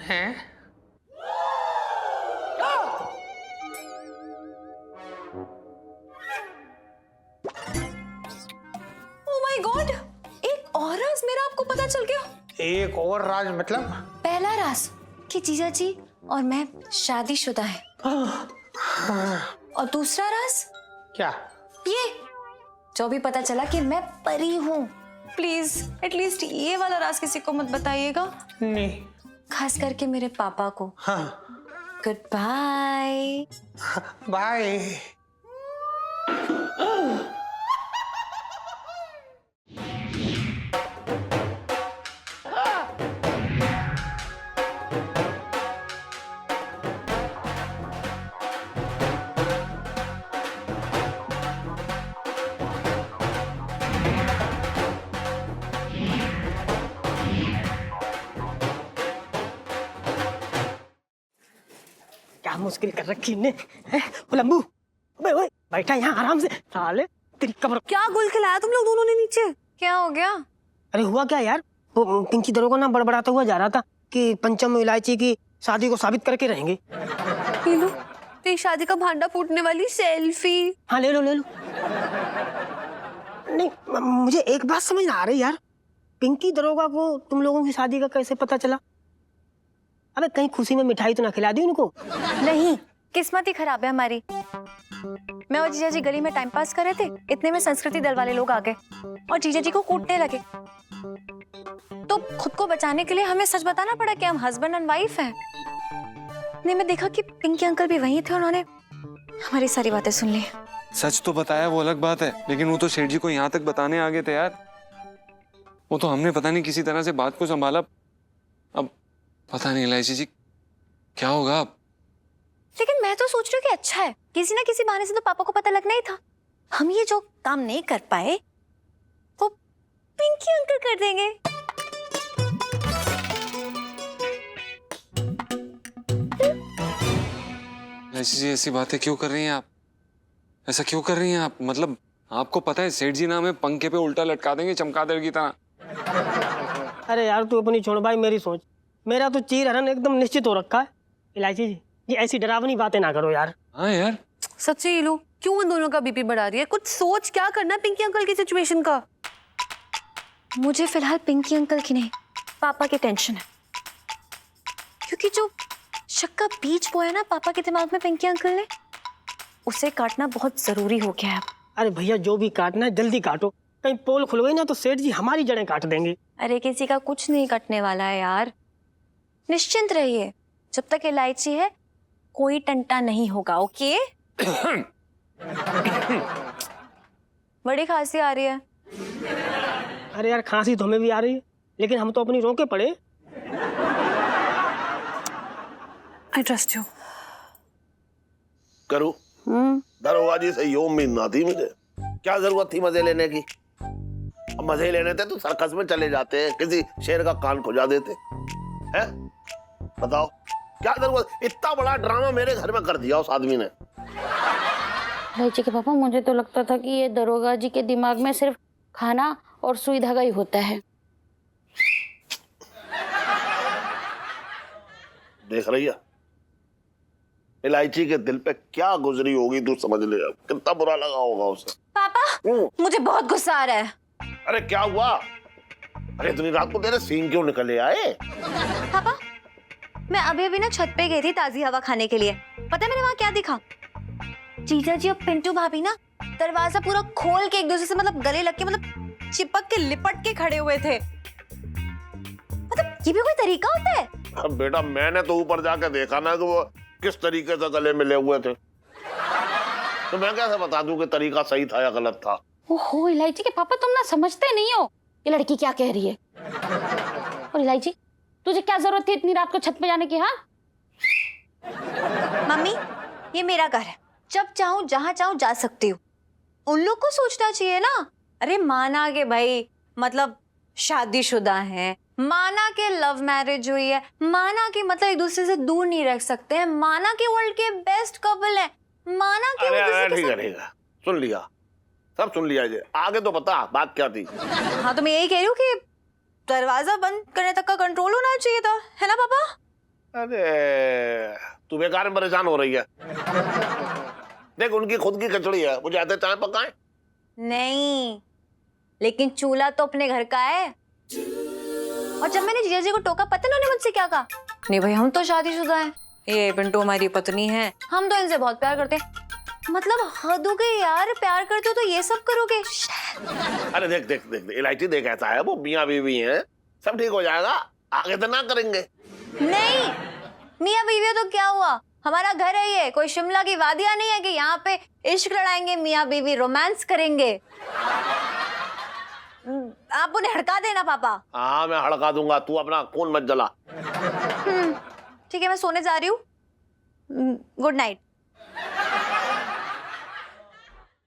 हैं? Oh my God, एक और राज मेरा आपको पता चल गया। एक और राज मतलब? पहला राज कि जीजा जी और मैं शादीशुदा है। और दूसरा राज क्या? ये जो भी पता चला कि मैं परी हूँ। प्लीज एटलीस्ट ये वाला राज किसी को मत बताइएगा। नहीं। खास करके मेरे पापा को। हाँ। Good bye. बाय। क्या मुश्किल कर रखी ने? लंबू ओए बैठा यहाँ आराम से। साले तेरी कमर। क्या गुल खिलाया तुम लोग दोनों ने नीचे? क्या हो गया? अरे हुआ क्या यार, वो पिंकी दरोगा ना बड़बड़ाता हुआ जा रहा था कि पंचम इलायची की शादी को साबित करके रहेंगे। लो तेरी शादी का भांडा फूटने वाली सेल्फी। हाँ ले लो ले लो। नहीं मुझे एक बात समझ ना आ रही यार, पिंकी दरोगा को तुम लोगों की शादी का कैसे पता चला? अबे कहीं खुशी में मिठाई तो ना खिला दी उनको? नहीं, किस्मत ही खराब है हमारी। मैं और जीजा जी गली में टाइम पास कर रहे थे, इतने में संस्कृति दल वाले लोग आ गए और जीजा जी को कूटने लगे। तो खुद को बचाने के लिए हमें सच बताना पड़ा कि हम हस्बैंड एंड वाइफ हैं। नहीं मैं देखा कि पिंकी अंकल भी वहीं थे, उन्होंने हमारी सारी बातें सुन ली। सच तो बताया वो अलग बात है, लेकिन वो तो सेठ जी को यहाँ तक बताने आ गए थे यार। वो तो हमने पता नहीं किसी तरह से बात को संभाला। अब पता नहीं इलायची जी क्या होगा अब। लेकिन मैं तो सोच रही हूँ कि अच्छा है, किसी ना किसी बहाने से तो पापा को पता लगना ही था। हम ये जो काम नहीं कर पाए वो पिंकी अंकल कर देंगे। इलायची जी ऐसी बातें क्यों कर रही हैं आप? ऐसा क्यों कर रही हैं आप? मतलब आपको पता है सेठ जी ना हमें पंखे पे उल्टा लटका देंगे चमगादड़ की तरह। अरे यार तू अपनी छोड़ भाई, मेरी सोच। मेरा तो चीर हरण एकदम निश्चित हो रखा है। इलायची जी ये ऐसी डरावनी बातें ना करो यार। हाँ यार सच्ची इलू, क्यों इन दोनों का बीपी बढ़ा रही है? कुछ सोच, क्या करना है पिंकी अंकल की सिचुएशन का। मुझे फिलहाल पिंकी अंकल की नहीं, पापा की टेंशन है। क्योंकि जो शक का बीज बोया ना पापा के दिमाग में पिंकी अंकल ने, उसे काटना बहुत जरूरी हो गया है। अरे भैया जो भी काटना है जल्दी काटो, कहीं पोल खुल गई ना तो सेठ जी हमारी जड़ें काट देंगे। अरे किसी का कुछ नहीं कटने वाला है यार, निश्चिंत रहिए। जब तक इलायची है कोई टंटा नहीं होगा। ओके? बड़ी खांसी आ रही है। अरे यार खांसी तो हमें भी आ रही है, लेकिन हम तो अपनी रोके पड़े। I trust you. करूं? दरोगा जी से ये उम्मीद ना थी मुझे। क्या जरूरत थी मजे लेने की? अब मजे लेने थे तो सर्कस में चले जाते हैं, किसी शेर का कान खुजा देते हैं। बताओ क्या जरूरत? इतना बड़ा ड्रामा मेरे घर में कर दिया उस आदमी ने। इलायची के पापा, मुझे तो लगता था कि ये दरोगा जी के दिमाग में सिर्फ खाना और सुई धागा ही होता है। देख रही है इलायची के दिल पे क्या गुजरी होगी, तू समझ ले। अब कितना बुरा लगा होगा उसे। पापा मुझे बहुत गुस्सा आ रहा है। अरे क्या हुआ? अरे इतनी रात को तेरे सींग क्यों निकले आए? पापा मैं अभी अभी ना छत पे गई थी ताजी हवा खाने के लिए। पता है मैंने वहां क्या देखा? जीजा जी और पिंटू भाभी ना दरवाजा पूरा खोल के एक दूसरे से मतलब गले लग के मतलब चिपक के लिपट के खड़े हुए थे। मतलब ये भी कोई तरीका होता है? अब बेटा मैंने तो ऊपर जाके देखा ना कि वो किस तरीके से गले मिले हुए थे, तो मैं कैसे बता दूं कि तरीका सही था या गलत था? ओहो इलायची के पापा, तुम ना समझते नहीं हो ये लड़की क्या कह रही है। और इलायची तुझे क्या जरूरत थी इतनी रात को छत पे जाने की? हाँ मम्मी ये मेरा घर है, जब चाहूं जहां चाहूं जा सकती हूँ। उन लोग को सोचना चाहिए ना। अरे माना के भाई मतलब शादीशुदा है, माना के लव मैरिज हुई है, माना के मतलब एक दूसरे से दूर नहीं रख सकते हैं, माना के वर्ल्ड के बेस्ट कपल है, माना के ठीक है सुन लिया, सब सुन लिया। ये आगे तो बता बात क्या थी? हाँ तो मैं यही कह रही हूँ कि दरवाजा बंद करने तक का कंट्रोल होना चाहिए था, है ना पापा? अरे तू बेकार में परेशान हो रही है। देख उनकी खुद की कचड़ी है, मुझे आते चाय पकाए। नहीं, लेकिन चूल्हा तो अपने घर का है। और जब मैंने जीजा जी को टोका, पता ना उन्होंने मुझसे क्या कहा? नहीं भाई, हम तो शादीशुदा हैं, ये पिंटू हमारी पत्नी है, हम तो इनसे बहुत प्यार करते हैं। मतलब हद हो गई यार, प्यार करते हो तो ये सब करोगे? अरे देख देख देख इलायची देख, ऐसा है वो मियाँ बीवी हैं, सब ठीक हो जाएगा, आगे तो ना करेंगे। नहीं, मियाँ बीवी तो क्या हुआ, हमारा घर है ये, कोई शिमला की वादियां नहीं है कि यहाँ पे इश्क लड़ाएंगे, मियाँ बीवी रोमांस करेंगे। आप उन्हें हड़का देना पापा। हाँ मैं हड़का दूंगा, तू अपना खून मत जला। ठीक है, मैं सोने जा रही हूँ, गुड नाइट।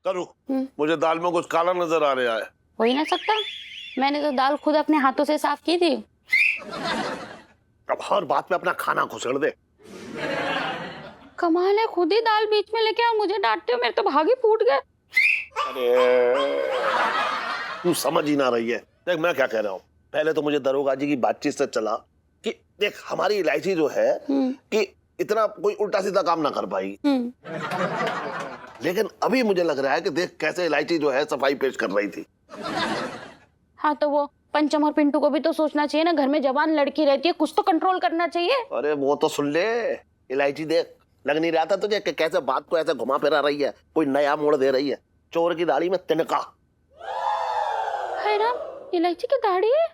करूँ, मुझे दाल में कुछ काला नजर आ रहा है। हो ही ना सकता, मैंने तो दाल खुद अपने हाथों से साफ की थी। अब हर बात पे अपना खाना खुसड़ दे। कमाल है, खुद ही दाल बीच में लेके आओ, मुझे डांटते हो, मेरे तो भाग ही फूट गए। अरे तू समझ ही ना रही है। देख मैं क्या कह रहा हूँ, पहले तो मुझे दरोगा जी की बातचीत से चला कि देख हमारी इलायची जो है कि इतना कोई उल्टा सीधा काम ना कर पाई, लेकिन अभी मुझे लग रहा है कि देख कैसे इलायची जो है सफाई पेश कर रही थी। हाँ तो वो पंचम और पिंटू को भी तो सोचना चाहिए ना, घर में जवान लड़की रहती है, कुछ तो कंट्रोल करना चाहिए। अरे वो तो सुन ले, इलायची देख लग नहीं रहा था तुझे कि कैसे बात को ऐसे घुमा फिरा रही है, कोई नया मोड़ दे रही है। चोर की दाढ़ी में तिनका। है ना, इलायची की दाढ़ी है।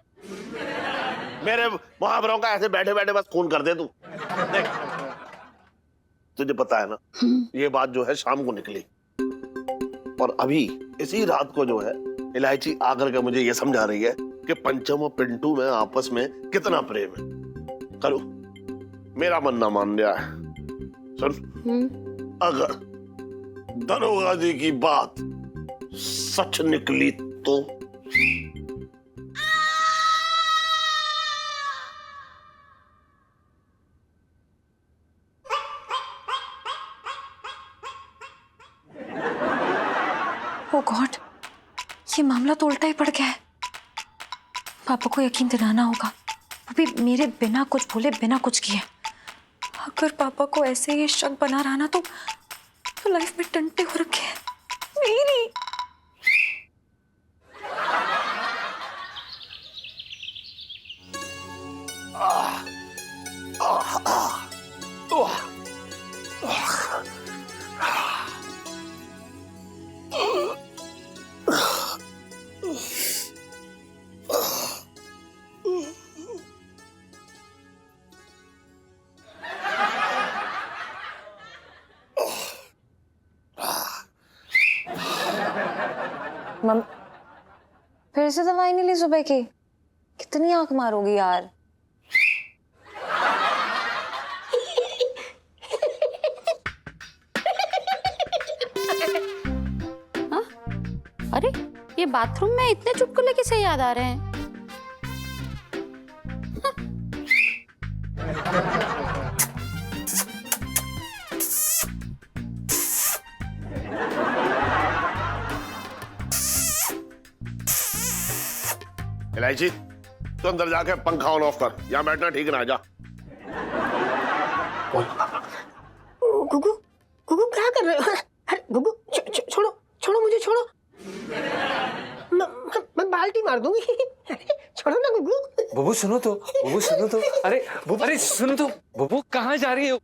मेरे मुहावरों का ऐसे बैठे बैठे बस खून कर दे तू। देख तुझे पता है ना, ये बात जो है शाम को निकली, और अभी इसी रात को जो है इलायची आकर के मुझे ये समझा रही है कि पंचम और पिंटू में आपस में कितना प्रेम है। करो, मेरा मन ना मान रहा है। सुन, अगर दरोगा जी की बात सच निकली तो ओह गॉड, ये मामला तो उल्टा ही पड़ गया है। पापा को यकीन दिलाना होगा, वो भी मेरे बिना कुछ बोले, बिना कुछ किए। अगर पापा को ऐसे ये शक बना रहा ना तो लाइफ में टंटे हो रखे हैं मेरी। मम, फिर से दवाई नहीं ली सुबह की? कितनी आंख मारोगी यार। हाँ? अरे ये बाथरूम में इतने चुटकुले किसे याद आ रहे हैं? इलायची तू अंदर जाके पंखा ऑन ऑफ कर, यहाँ बैठना ठीक ना। जा गुगु, गुगु क्या कर रहे हो? अरे गुगु छोड़ो छोड़ो, मुझे छोड़ो, मैं बाल्टी मार दूंगी। छोड़ो ना गुगु। बुबू सुनो तो, बुबू सुनो तो, अरे सुनो तो, बुबू कहाँ जा रही हो?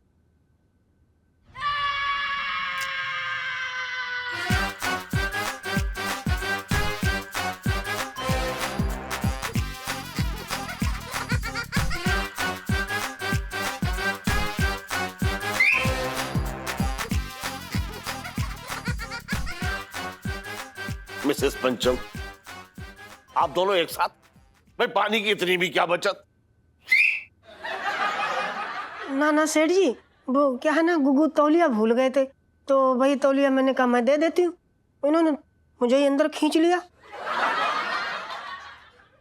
मिसेस पंचम, आप दोनों एक साथ? भाई पानी की इतनी भी क्या बचत? ना ना सेठ जी, वो क्या है ना, गुगु तौलिया भूल गए थे, तो वही तौलिया मैंने कहा मैं दे देती हूँ, इन्होंने मुझे ही अंदर खींच लिया।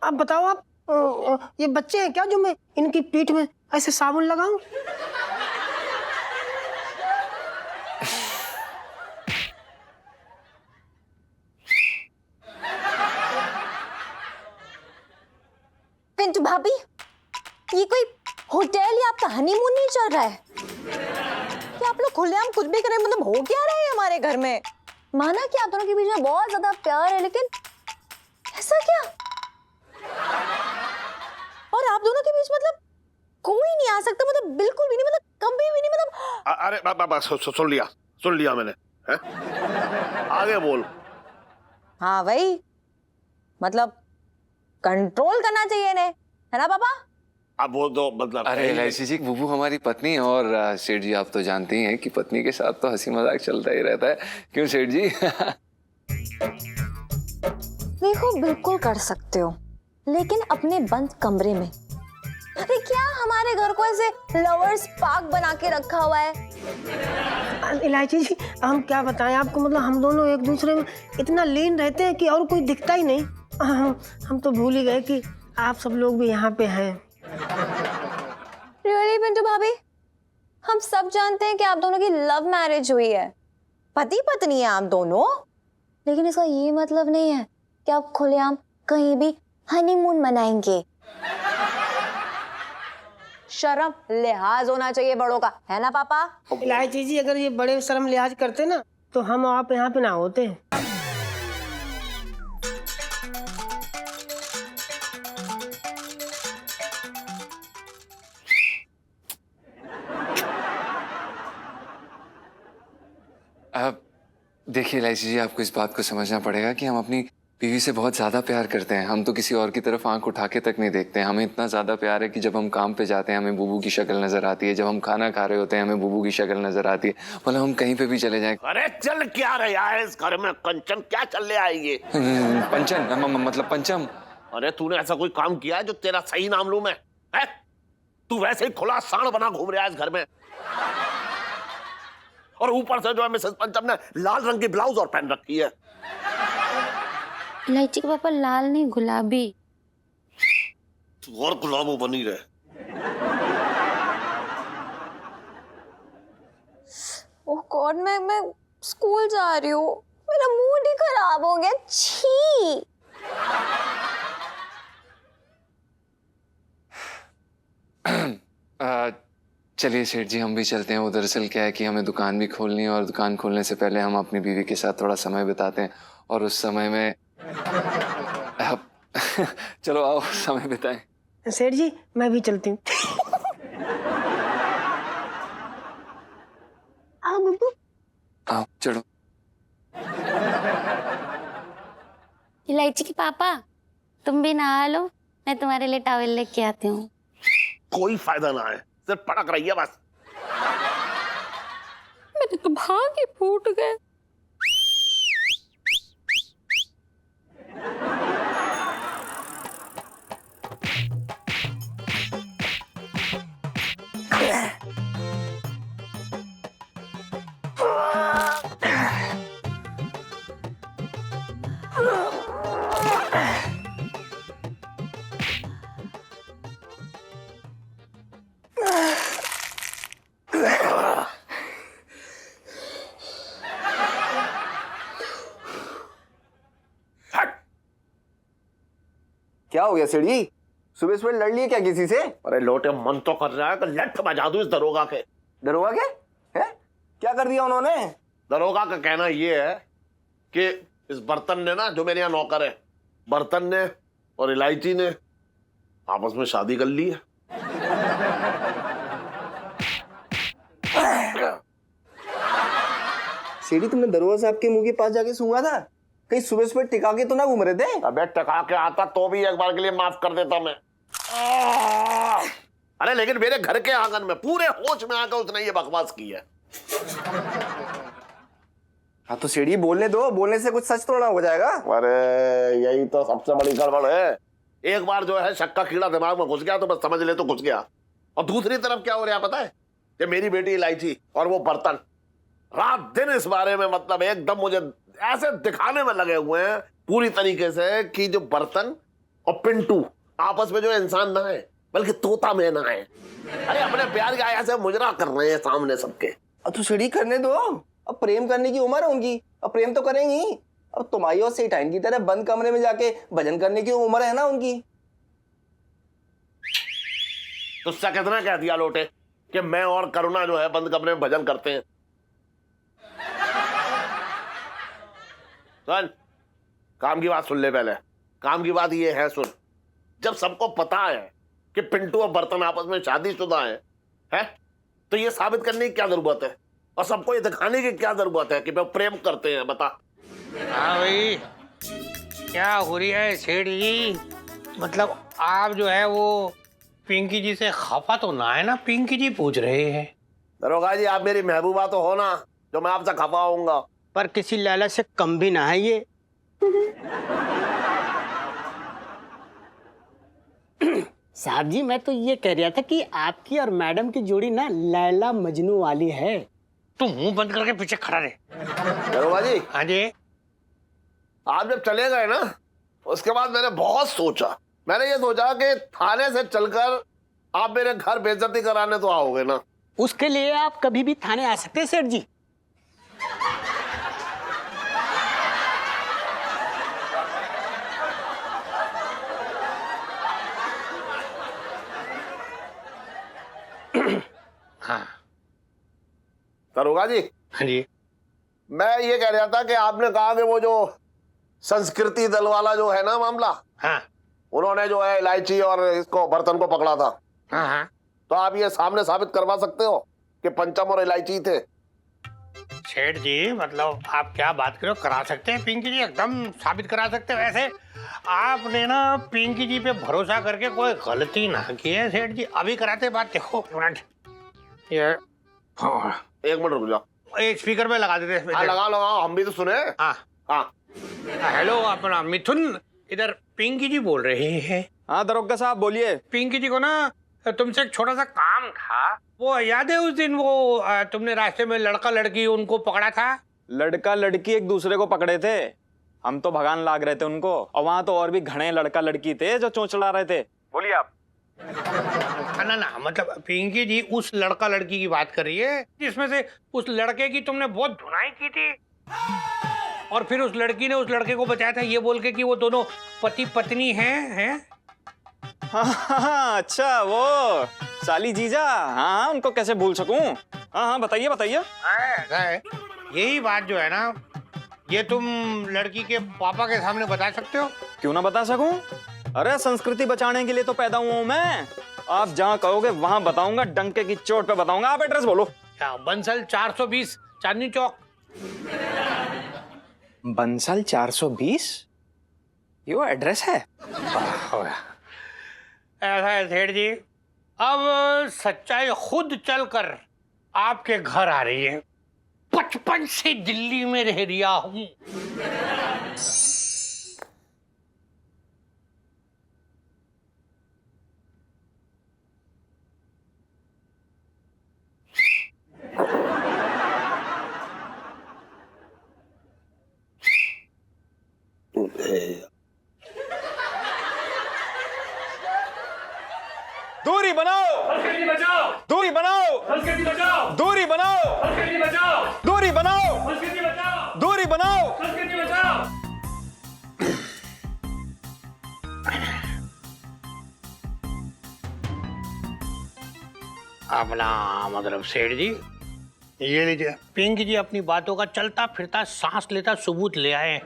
आप बताओ, आप ये बच्चे हैं क्या जो मैं इनकी पीठ में ऐसे साबुन लगाऊं? पिंटू भाभी, ये कोई होटल या आपका हनीमून नहीं चल रहा है कि आप लोग खुलेआम कुछ भी करें? मतलब हो क्या रहा है हमारे घर में? माना कि आप दोनों के बीच में बहुत ज्यादा प्यार है, लेकिन ऐसा क्या? और आप दोनों के बीच मतलब कोई नहीं आ सकता, मतलब बिल्कुल भी नहीं, मतलब कभी भी नहीं, मतलब अरे सुन लिया मैंने, है? आगे बोल। हाँ भाई, मतलब कंट्रोल करना चाहिए इन्हें, है ना पापा? अब वो तो मतलब अरे इलायची जी, बुबू हमारी पत्नी है और सेठ जी आप तो जानती हैं कि पत्नी के साथ तो हंसी मजाक चलता ही रहता है, क्यों सेठ जी? देखो बिल्कुल कर सकते हो, लेकिन अपने बंद कमरे में। अरे क्या हमारे घर को ऐसे लवर्स पार्क बना के रखा हुआ है? इलायची जी, हम क्या बताएं आपको, मतलब हम दोनों एक दूसरे में इतना लीन रहते हैं कि और कोई दिखता ही नहीं। हम तो भूल ही गए कि आप सब लोग भी यहाँ पे हैं। रियली पिंटू भाभी, हम सब जानते हैं कि आप दोनों की लव मैरिज हुई है, पति पत्नी है आप दोनों, लेकिन इसका ये मतलब नहीं है कि आप खुलेआम कहीं भी हनीमून मनाएंगे। शर्म लिहाज होना चाहिए बड़ों का, है ना पापा? इलायची जी, अगर ये बड़े शर्म लिहाज करते ना तो हम आप यहाँ पे ना होते। अब देखिए इलायची जी, आपको इस बात को समझना पड़ेगा कि हम अपनी बीवी से बहुत ज्यादा प्यार करते हैं। हम तो किसी और की तरफ आंख उठा के तक नहीं देखते हैं। हमें इतना ज्यादा प्यार है कि जब हम काम पे जाते हैं हमें बुबू की शक्ल नजर आती है, जब हम खाना खा रहे होते हैं हमें बुबू की शक्ल नजर आती है, मतलब हम कहीं पे भी चले जाएं। अरे चल क्या रहा है इस घर में कंचन, क्या चल रहा है ये? पंचन मतलब पंचम। अरे तूने ऐसा कोई काम किया है जो तेरा सही नाम लूं मैं, है? तू वैसे ही खुला सांड बना घूम रहा है इस घर में, और ऊपर से जो है मिसेस पंचम ने लाल रंग की ब्लाउज और पहन रखी है। इलायची के पापा लाल नहीं गुलाबी। तू और गुलाबो बनी रहे। ओह गॉड, मैं स्कूल जा रही हूँ, मेरा मूड ही खराब हो गया। छी। चलिए सेठ जी, हम भी चलते हैं। वो दरअसल क्या है कि हमें दुकान भी खोलनी है और दुकान खोलने से पहले हम अपनी बीवी के साथ थोड़ा समय बिताते हैं, और उस समय में चलो आओ समय बिताएं। सेठ जी, मैं भी चलती हूँ। आओ बुब्बू। आओ चलो। इलायची के पापा, तुम भी नहा लो, मैं तुम्हारे लिए टॉवेल लेके आती हूँ। कोई फायदा ना है, सिर्फ पटक रही है बस। मेरे तो भाग ही फूट गए। क्या हो गया सेठ जी? सुबह सुबह लड़ लिए क्या किसी से? अरे लोटे, मन तो कर रहा है कि लठ बजा दूं इस दरोगा के। दरोगा के? है? क्या कर दिया उन्होंने? दरोगा का कहना ये है कि इस बर्तन ने ना, जो मेरे यहाँ नौकर है, बर्तन ने और इलायची ने आपस में शादी कर ली है। सेठी, तुमने दरोगा साहब के मुंह के पास जाके सूंघा था? कहीं सुबह सुबह टिका के तो ना घूम रहे थे? अबे टका के आता तो भी एक बार के लिए माफ कर देता मैं। अरे लेकिन मेरे घर के आंगन में पूरे होश में आकर उसने ये बकवास की है। हाँ तो सेठी बोलने दो, बोलने से कुछ सच थोड़ा हो जाएगा। अरे यही तो सबसे बड़ी गड़बड़ है। एक बार जो है शक का कीड़ा दिमाग में घुस गया तो बस समझ ले तो घुस गया। और दूसरी तरफ क्या हो रहा है पता है? कि मेरी बेटी इलायची और वो बर्तन रात दिन इस बारे में मतलब एकदम मुझे ऐसे दिखाने में लगे हुए हैं पूरी तरीके से कि जो बर्तन और पिंटू आपस में जो इंसान ना है बल्कि तोता मैना है। अरे अपने प्यार का ऐसे मुजरा कर रहे हैं सामने सबके। अब तो सेठी करने दो, अब प्रेम करने की उम्र है उनकी, अब प्रेम तो करेंगी। अब तुम्हारी और सेठाइन की तरह बंद कमरे में जाके भजन करने की उम्र है ना उनकी। तुझसे कितना कह दिया लोटे कि मैं और करुणा जो है बंद कमरे में भजन करते हैं। सुन, काम की बात सुन ले पहले। काम की बात ये है, सुन, जब सबको पता है कि पिंटू और बर्तन आपस में शादीशुदा है तो ये साबित करने की क्या जरूरत है और सबको ये दिखाने की क्या जरूरत है कि वो प्रेम करते हैं? बता। हाँ भाई, क्या हो रही है सेठ जी? मतलब आप जो है वो पिंकी जी से खफा तो ना है ना? पिंकी जी पूछ रहे हैं। दरोगा जी, आप मेरी महबूबा तो हो ना, जो मैं आपसे खफा होऊंगा। पर किसी लैला से कम भी ना है ये। साहब जी, मैं तो ये कह रहा था कि आपकी और मैडम की जोड़ी ना लैला मजनू वाली है। तू मुंह बंद करके पीछे खड़ा रहे। दरोगा जी, हाँ जी। आप जब चले गए ना, उसके बाद मैंने बहुत सोचा। मैंने ये सोचा कि थाने से चलकर आप मेरे घर बेइज्जती कराने तो आओगे ना। उसके लिए आप कभी भी थाने आ सकते हैं सेठ जी। हाँ दरोगा जी, हाँ जी। मैं ये कह रहा था कि आपने कहा कि वो जो संस्कृति दल वाला जो है ना मामला, हाँ उन्होंने जो है इलायची और इसको बर्तन को पकड़ा था, हाँ हाँ। तो आप ये सामने साबित करवा सकते हो कि पंचम और इलायची थे? सेठ जी, मतलब आप क्या बात करो, करा सकते हैं पिंकी जी, एकदम साबित करा सकते हैं। वैसे आपने ना पिंकी जी पे भरोसा करके कोई गलती ना की है सेठ जी। अभी कराते बात। देखो एक मिनट, ये हाँ, एक मिनट रुक जाओ। एक स्पीकर पे लगा देते हैं। हाँ, लगाओ, हम भी तो सुने। हाँ हाँ, हेलो, अपना मिथुन, इधर पिंकी जी बोल रहे हैं। हाँ दरोगा साहब, बोलिए। पिंकी जी को ना तुमसे एक छोटा सा काम था। वो याद है उस दिन वो तुमने रास्ते में लड़का लड़की उनको पकड़ा था? लड़का लड़की एक दूसरे को पकड़े थे, हम तो भगान लाग रहे थे उनको, और वहां तो और भी घने लड़का लड़की थे जो चोंचला रहे थे। बोलिए आप। ना मतलब पिंकी जी उस लड़का लड़की की बात कर रही है जिसमें से उस लड़के की तुमने बहुत धुनाई की थी और फिर उस लड़की ने उस लड़के को बचाया था ये बोल के कि वो दोनों पति पत्नी हैं। हाँ, अच्छा, वो साली जीजा। हाँ, उनको कैसे भूल सकूं। हाँ, बताइए बताइए। ऐसा है, यही बात जो है ना, ये तुम लड़की के पापा के सामने बता सकते हो? क्यों ना बता सकूं। अरे संस्कृति बचाने के लिए तो पैदा हुआ हूं मैं। आप जहाँ कहोगे वहां बताऊंगा, डंके की चोट पे बताऊंगा। आप एड्रेस बोलो। क्या? बंसल 420 चांदनी चौक। बंसल 420, ये वो एड्रेस है? ऐसा है सेठ जी, अब सच्चाई खुद चलकर आपके घर आ रही है। 55 से दिल्ली में रह रिया हूं। दूरी बनाओ, दूरी बनाओ, दूरी बनाओ, दूरी बनाओ, दूरी बनाओ। अपना मतलब सेठ जी, ये लीजिए, पिंकी जी अपनी बातों का चलता फिरता सांस लेता सबूत ले आए।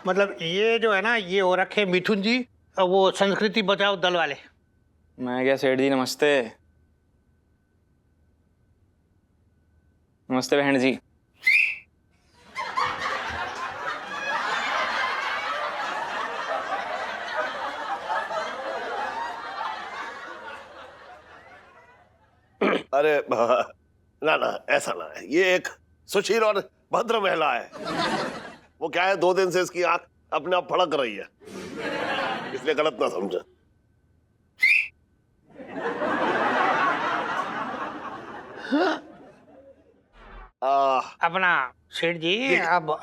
मतलब ये जो है ना, ये हो रखे मिथुन जी, वो संस्कृति बचाओ दल वाले। मैं क्या सेठ जी, नमस्ते। नमस्ते बहन जी। अरे ना ऐसा ना है। ये एक सुशील और भद्र महिला है। वो क्या है, 2 दिन से इसकी आंख अपने आप फड़क रही है, इसलिए गलत ना समझे। अपना सेठ जी, अब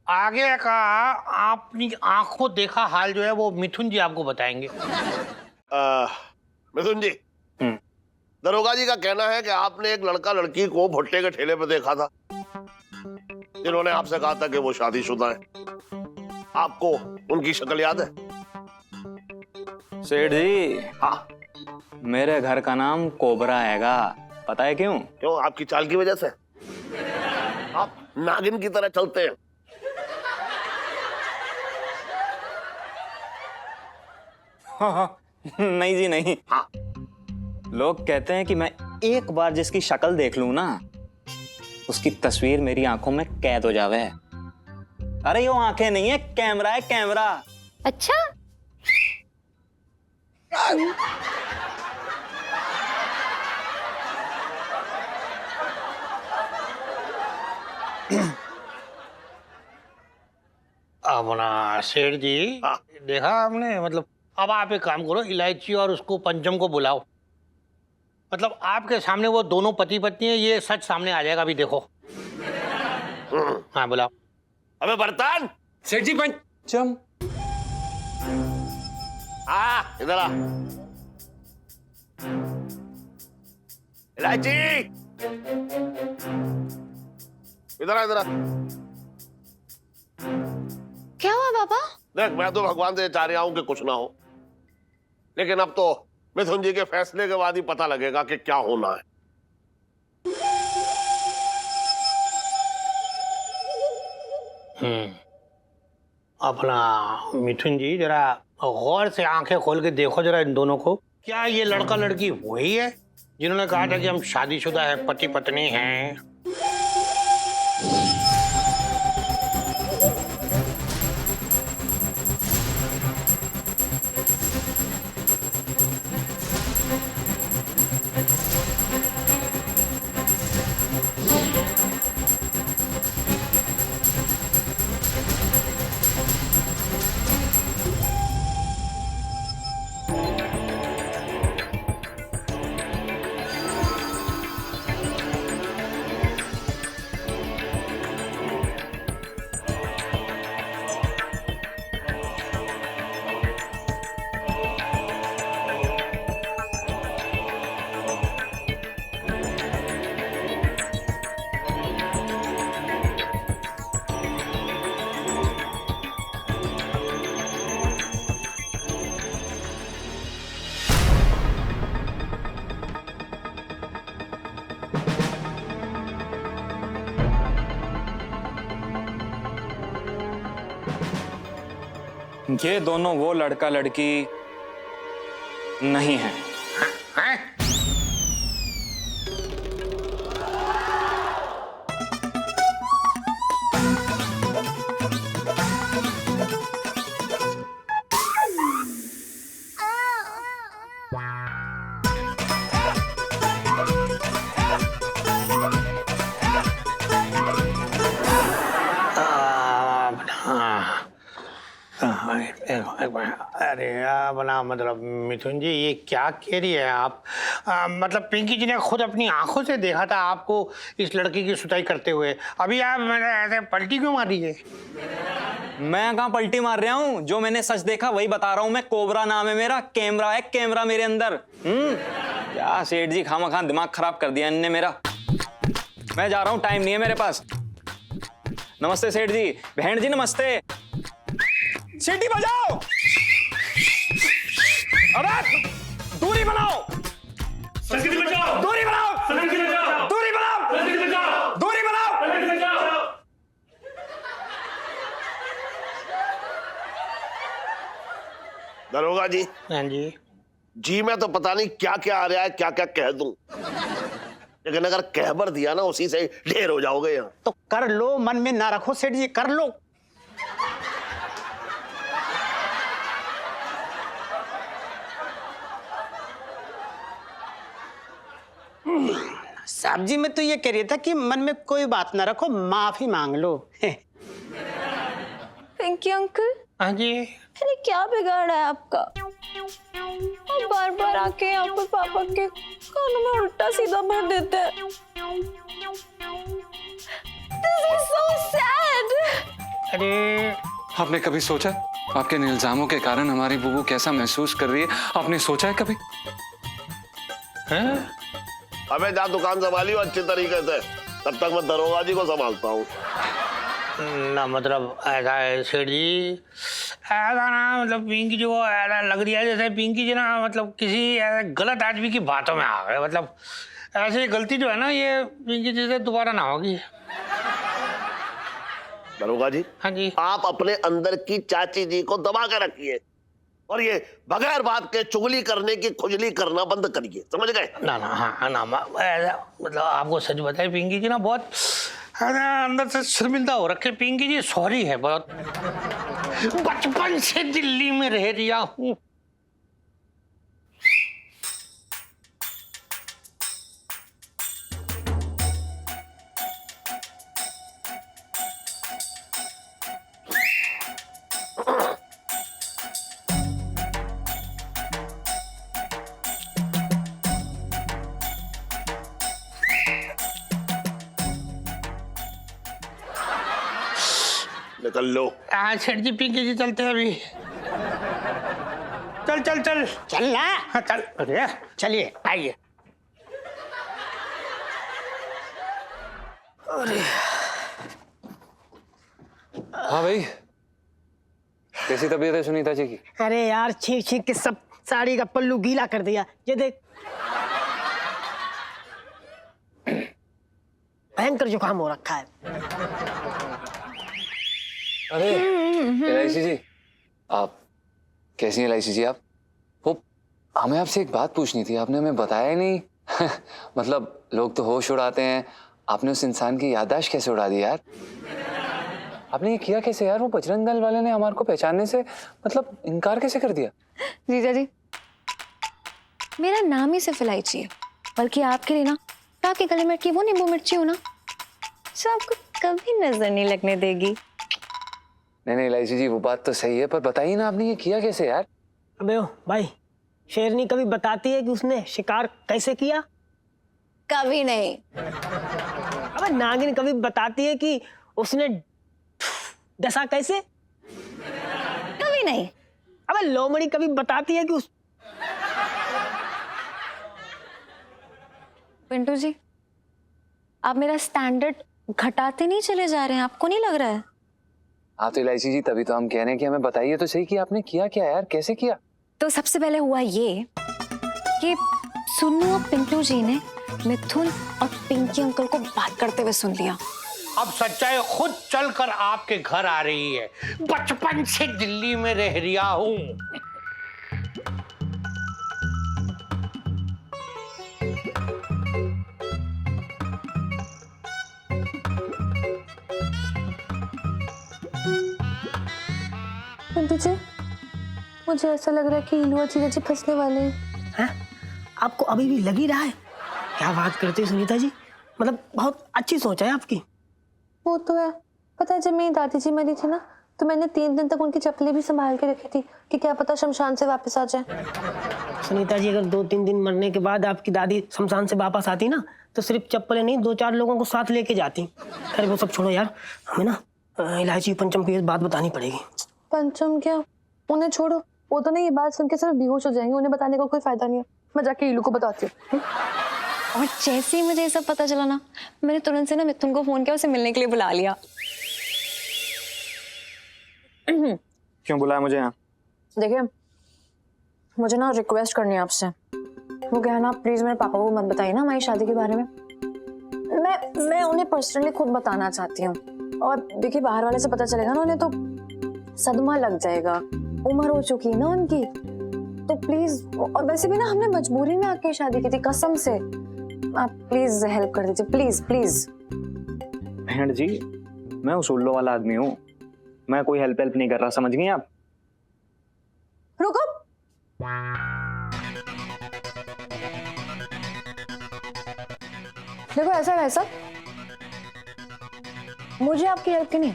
आगे का अपनी आंखों देखा हाल जो है वो मिथुन जी आपको बताएंगे। मिथुन जी, दरोगा जी का कहना है कि आपने एक लड़का लड़की को भुट्टे के ठेले पे देखा था, जिन्होंने आपसे कहा था कि वो शादीशुदा है। आपको उनकी शक्ल याद है? सेठ जी, हाँ, मेरे घर का नाम कोबरा हैगा, पता है क्यों? क्यों? आपकी चाल की वजह से? आप नागिन की तरह चलते हैं। नहीं जी नहीं। हाँ। लोग कहते हैं कि मैं एक बार जिसकी शक्ल देख लूं ना, उसकी तस्वीर मेरी आंखों में कैद हो जावे। अरे ये आंखें नहीं है, कैमरा है, कैमरा। अच्छा, अपना सेठ जी, हाँ। देखा आपने, मतलब अब आप एक काम करो, इलायची और उसको पंचम को बुलाओ। मतलब आपके सामने वो दोनों पति पत्नी है, ये सच सामने आ जाएगा, अभी देखो। हाँ बुलाओ। अबे बर्तन, सेठ जी पंचम। इधर आ। इलायची, इधर आ, इधर आ। क्या हुआ पापा? देख, मैं तो भगवान से चाह रहा हूं कि कुछ ना हो, लेकिन अब तो मिथुन जी के फैसले के बाद ही पता लगेगा कि क्या होना है। अपना मिथुन जी, जरा गौर से आंखें खोल के देखो जरा इन दोनों को। क्या ये लड़का लड़की वही है जिन्होंने कहा था कि हम शादीशुदा है, पति पत्नी हैं? ये दोनों वो लड़का लड़की नहीं है। हैं? अरे बना, मतलब मिथुन जी ये क्या कह रही है आप? मतलब पिंकी जी ने खुद अपनी आंखों से देखा था आपको इस लड़की की सुताई करते हुए, अभी आप मैंने ऐसे पलटी क्यों मारी है? मैं कहाँ पलटी मार रहा हूँ, जो मैंने सच देखा वही बता रहा हूँ मैं। कोबरा नाम है मेरा, कैमरा है, कैमरा मेरे अंदर। क्या सेठ जी, खामा दिमाग खराब कर दिया इनने मेरा। मैं जा रहा हूँ, टाइम नहीं है मेरे पास। नमस्ते सेठ जी। बहन जी नमस्ते। सीटी बजाओ। अरे दूरी बनाओ, दूरी बनाओ, दूरी बनाओ, दूरी बनाओ। दरोगा जी, हाँ जी। जी मैं तो पता नहीं क्या क्या आ रहा है, क्या क्या कह दूं, लेकिन अगर कहबर दिया ना उसी से ढेर हो जाओगे यहाँ। तो कर लो, मन में ना रखो सेठ जी, कर लो। साहब जी मैं तो ये कह रही था कि मन में कोई बात ना रखो, माफी मांग लो। पिंकी अंकल, हाँ जी। मैंने क्या बिगाड़ा है आपका? आप बार बार आके यहाँ पर पापा के कानों में उल्टा सीधा भर देते हैं। This is so sad. अरे आपने कभी सोचा आपके इन इल्जामों के कारण हमारी बुबू कैसा महसूस कर रही है? आपने सोचा है कभी? हैं? अबे जा दुकान संभालियो अच्छे तरीके से, तब तक मैं दरोगा जी को संभालता हूँ। ना मतलब ऐसा है सेठ जी, ऐसा ना मतलब पिंकी जी को ऐसा लग रही है जैसे पिंकी जी ना मतलब किसी ऐसे गलत आदमी की बातों में आ गए। मतलब ऐसी गलती जो है ना ये पिंकी जी से दोबारा ना होगी। दरोगा जी, हाँ जी। आप अपने अंदर की चाची जी को दबा के रखिए और ये बगैर बात के चुगली करने की खुजली करना बंद करिए, समझ गए? ना ना हाँ ना मतलब आपको सच बताए पिंकी जी ना बहुत अंदर से शर्मिंदा हो रखे। पिंकी जी सॉरी है बहुत, बचपन से दिल्ली में रह रिया हूँ। निकल लो। हाँ सेठ जी पिंकी जी चलते हैं अभी। चल चल चल चल ना। हाँ चल। अरे चलिए आइए। हाँ भाई, कैसी तबीयत है सुनीता जी की? अरे यार छींक छींक के सब साड़ी का पल्लू गीला कर दिया। ये देख, भयंकर जुकाम हो रखा है। अरे एलआईसी जी, आप कैसी हैं एलआईसी जी? आप वो हमें आपसे एक बात पूछनी थी, आपने हमें बताया ही नहीं। मतलब लोग तो होश उड़ाते हैं, आपने उस इंसान की याददाश्त कैसे उड़ा दी यार? आपने ये किया कैसे यार? वो बजरंग दल वाले ने हमारे को पहचानने से मतलब इनकार कैसे कर दिया? जीजा जी, मेरा नाम ही सिर्फ इलायची है, बल्कि आपके लिए ना आपके गले में की वो नींबू मिर्ची हो ना, जो आपको कभी नजर नहीं लगने देगी। नहीं एलआईसी जी, वो बात तो सही है, पर बताइए ना आपने ये किया कैसे यार? अबे ओ भाई, शेरनी कभी बताती है कि उसने शिकार कैसे किया? कभी नहीं। अबे नागिन कभी बताती है कि उसने डसा कैसे? कभी नहीं। अबे लोमड़ी कभी बताती है कि उस पिंटू जी, आप मेरा स्टैंडर्ड घटाते नहीं चले जा रहे हैं, आपको नहीं लग रहा है? हाँ तो एलआईसी जी, तभी तो हम कह रहे हैं कि हमें बताइए तो सही कि आपने किया क्या यार, कैसे किया? तो सबसे पहले हुआ ये कि सुन्नू और पिंटू जी ने मिथुन और पिंकी अंकल को बात करते हुए सुन लिया। अब सच्चाई खुद चलकर आपके घर आ रही है। बचपन से दिल्ली में रह रिया हूँ। पिंटू जी, मुझे ऐसा लग रहा है कि इलू और जीजा जी फंसने वाले हैं। हैं? आपको अभी भी लग ही रहा है? क्या बात करते हैं सुनीता जी, मतलब बहुत अच्छी सोच है आपकी। वो तो है, पता है जब मेरी दादी जी मरी थी ना, तो मैंने 3 दिन तक उनकी चप्पलें भी संभाल के रखी थी कि क्या पता शमशान से वापस आ जाए। सुनीता जी, अगर 2-3 दिन मरने के बाद आपकी दादी शमशान से वापस आती ना, तो सिर्फ चप्पलें नहीं 2-4 लोगों को साथ लेके जाती। अरे वो सब छोड़ो यार, हमें ना इलायची पंचम की बात बतानी पड़ेगी। पंचम क्या, उन्हें छोड़ो, वो तो ना ये बात सुन के सिर्फ बेहोश हो जाएंगे, उन्हें बताने का कोई फायदा नहीं है। मैं जाके इलू को बताती हूँ। और जैसे ही मुझे ये सब पता चला ना, मैंने तुरंत से ना मिथुन को फोन किया, उसे मिलने के लिए बुला लिया। क्यों बुलाया मुझे यहाँ? देखिए, मुझे ना रिक्वेस्ट करनी है आपसे। वो क्या है ना, प्लीज मेरे पापा को मत बताइए ना हमारी शादी के बारे में। मैं उन्हें पर्सनली खुद बताना चाहती हूँ। और देखिए, बाहर वाले से पता चलेगा ना उन्हें तो सदमा लग जाएगा, उम्र हो चुकी है ना उनकी। तो प्लीज, और वैसे भी ना हमने मजबूरी में आके शादी की थी, कसम से। आप प्लीज हेल्प कर दीजिए, प्लीज प्लीज। बहन जी, मैं उस उल्लू वाला आदमी हूँ, मैं कोई हेल्प नहीं कर रहा, समझ गई आप? रुको, देखो ऐसा वैसा मुझे आपकी हेल्प की नहीं,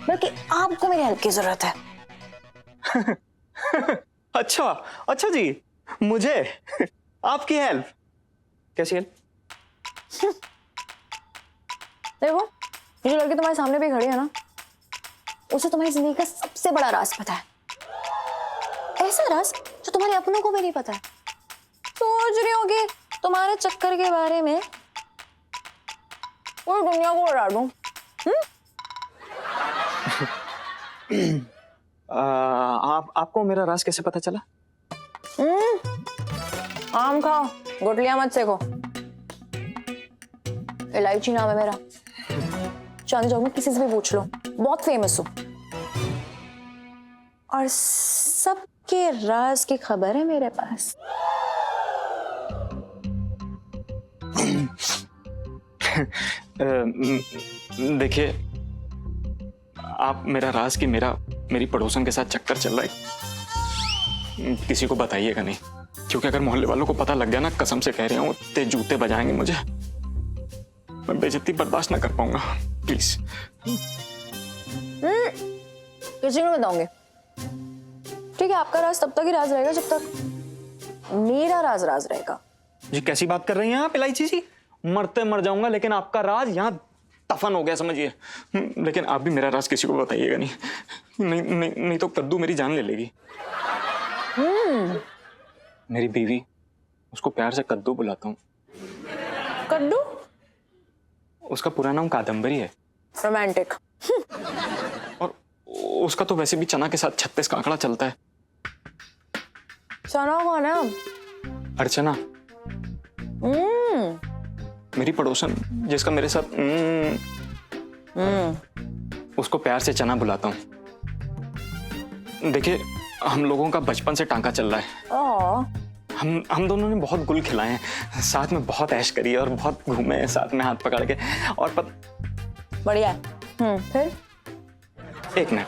बल्कि आपको मेरी हेल्प की जरूरत है। अच्छा जी, मुझे आपकी हेल्प? कैसी हेल्प? देखो, ये जो लड़की तुम्हारे सामने भी खड़ी है ना, उसे तुम्हारी जिंदगी का सबसे बड़ा राज पता है। ऐसा राज जो तुम्हारे अपनों को भी नहीं पता है। सोच रही होगी तुम्हारे चक्कर के बारे में पूरी दुनिया को उड़ा दूं। आपको मेरा राज कैसे पता चला? आम खाओ, गुटलियां मत सेको। इलायची नाम है मेरा। चांदी चौक में किसी से भी पूछ लो, बहुत फेमस हूँ और सबके राज की खबर है मेरे पास। देखिए, आप मेरा राज की मेरी पड़ोसन के साथ चक्कर चल रहा है, किसी को बताइएगा नहीं, क्योंकि अगर मोहल्ले वालों को पता लग गया ना, कसम से कह रहा हूँ, ते जूते बजाएंगे मुझे। मैं बेइज्जती बर्दाश्त ना कर पाऊंगा, प्लीज। किसी को बताऊंगी। ठीक है, आपका राज तब तक ही राज रहेगा जब तक मेरा राज राज रहेगा। जी कैसी बात कर रही हैं आप इलायची जी? मरते मर जाऊंगा लेकिन आपका राज यहाँ दफन हो गया, समझिए। लेकिन आप भी मेरा राज किसी को बताइएगा नहीं, नहीं तो कद्दू मेरी जान ले लेगी। मेरी बीवी, उसको प्यार से कद्दू बुलाता हूँ। कद्दू? उसका पूरा नाम कादम्बरी है। रोमांटिक। और उसका तो वैसे भी चना के साथ 36 का आंकड़ा चलता है। चना कौन है? अर्चना, मेरी पड़ोसन, जिसका मेरे साथ उसको प्यार से चना बुलाता हूँ। देखिए, हम लोगों का बचपन से टांका चल रहा है। हम दोनों ने बहुत गुल खिलाए हैं, साथ में बहुत ऐश करी है और बहुत घूमे हैं साथ में हाथ पकड़ के। और बढ़िया है। फिर? एक मिनट,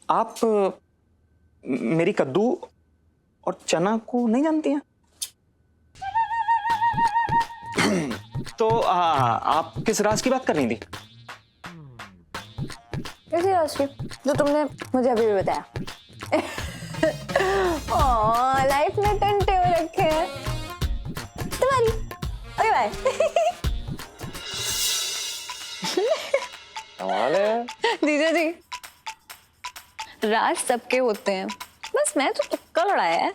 आप मेरी कद्दू और चना को नहीं जानती हैं? तो आप किस राज की बात कर रही थी? किसी राज की जो तुमने मुझे अभी भी बताया। लाइफ में टंटे हो रखे हैं तुम्हारी। Okay bye. कमाल है। जीजा जी, राज सबके होते हैं, बस मैं तो तुक्का लड़ाया है।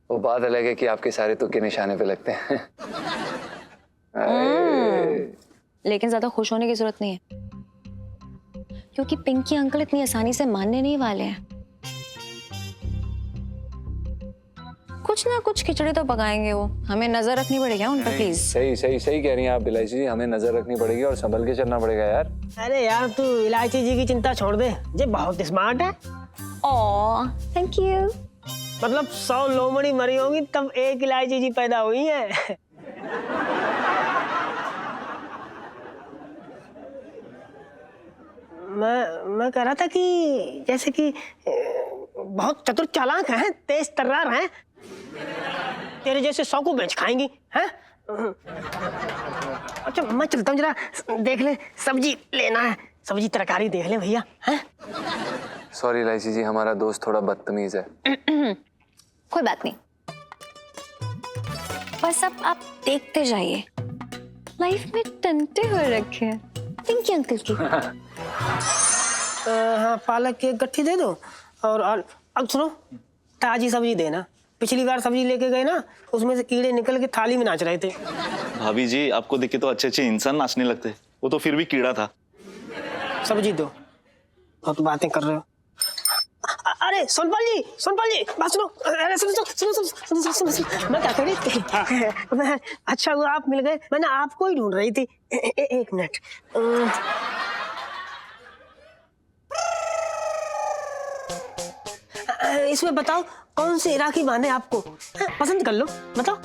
वो बात अलग है कि आपके सारे तुक्के निशाने पे लगते हैं। लेकिन ज्यादा खुश होने की जरूरत नहीं है, क्योंकि पिंकी अंकल इतनी आसानी से मानने नहीं वाले हैं। कुछ ना कुछ खिचड़ी तो पकाएंगे वो, हमें नजर रखनी पड़ेगी उन पर प्लीज। सही कह रही हैं आप इलायची जी, हमें नजर रखनी पड़ेगी और संभल के चलना पड़ेगा यार। अरे यार, तू इलायची जी की चिंता छोड़ दे, ये बहुत स्मार्ट है। ओह, थैंक यू। मतलब 100 लोमड़ी मरी होंगी तब एक इलायची जी पैदा हुई है। मैं कह रहा था कि जैसे कि बहुत चतुर चालाक हैं, तेज तर्रार हैं, तेरे जैसे 100 को बेच खाएंगी हैं। अच्छा, मैं चलता हूँ, जरा देख ले, सब्जी लेना है, सब्जी तरकारी देख ले भैया। हैं? सॉरी इलायची जी, हमारा दोस्त थोड़ा बदतमीज है। कोई बात नहीं, बस अब आप देखते जाइए, लाइफ में टंटे हो रखे हैं पिंकी अंकल की। हाँ, पालक की एक गट्ठी दे दो और अब सुनो, ताजी सब्जी देना। पिछली बार सब्जी लेके गए ना, उसमें से कीड़े निकल के थाली में नाच रहे थे। भाभी जी, आपको देख के तो अच्छे अच्छे इंसान नाचने लगते, वो तो फिर भी कीड़ा था। सब्जी दो, बहुत बातें कर रहे हो। अरे सोनपाल जी, बात सुनो। अरे सुनो, मैं क्या कह रही थी? अच्छा हुआ आप मिल गए, मैं ना आपको ही ढूंढ रही थी। एक मिनट। इसमें बताओ कौन से राखी बांधे आपको, पसंद कर लो, बताओ।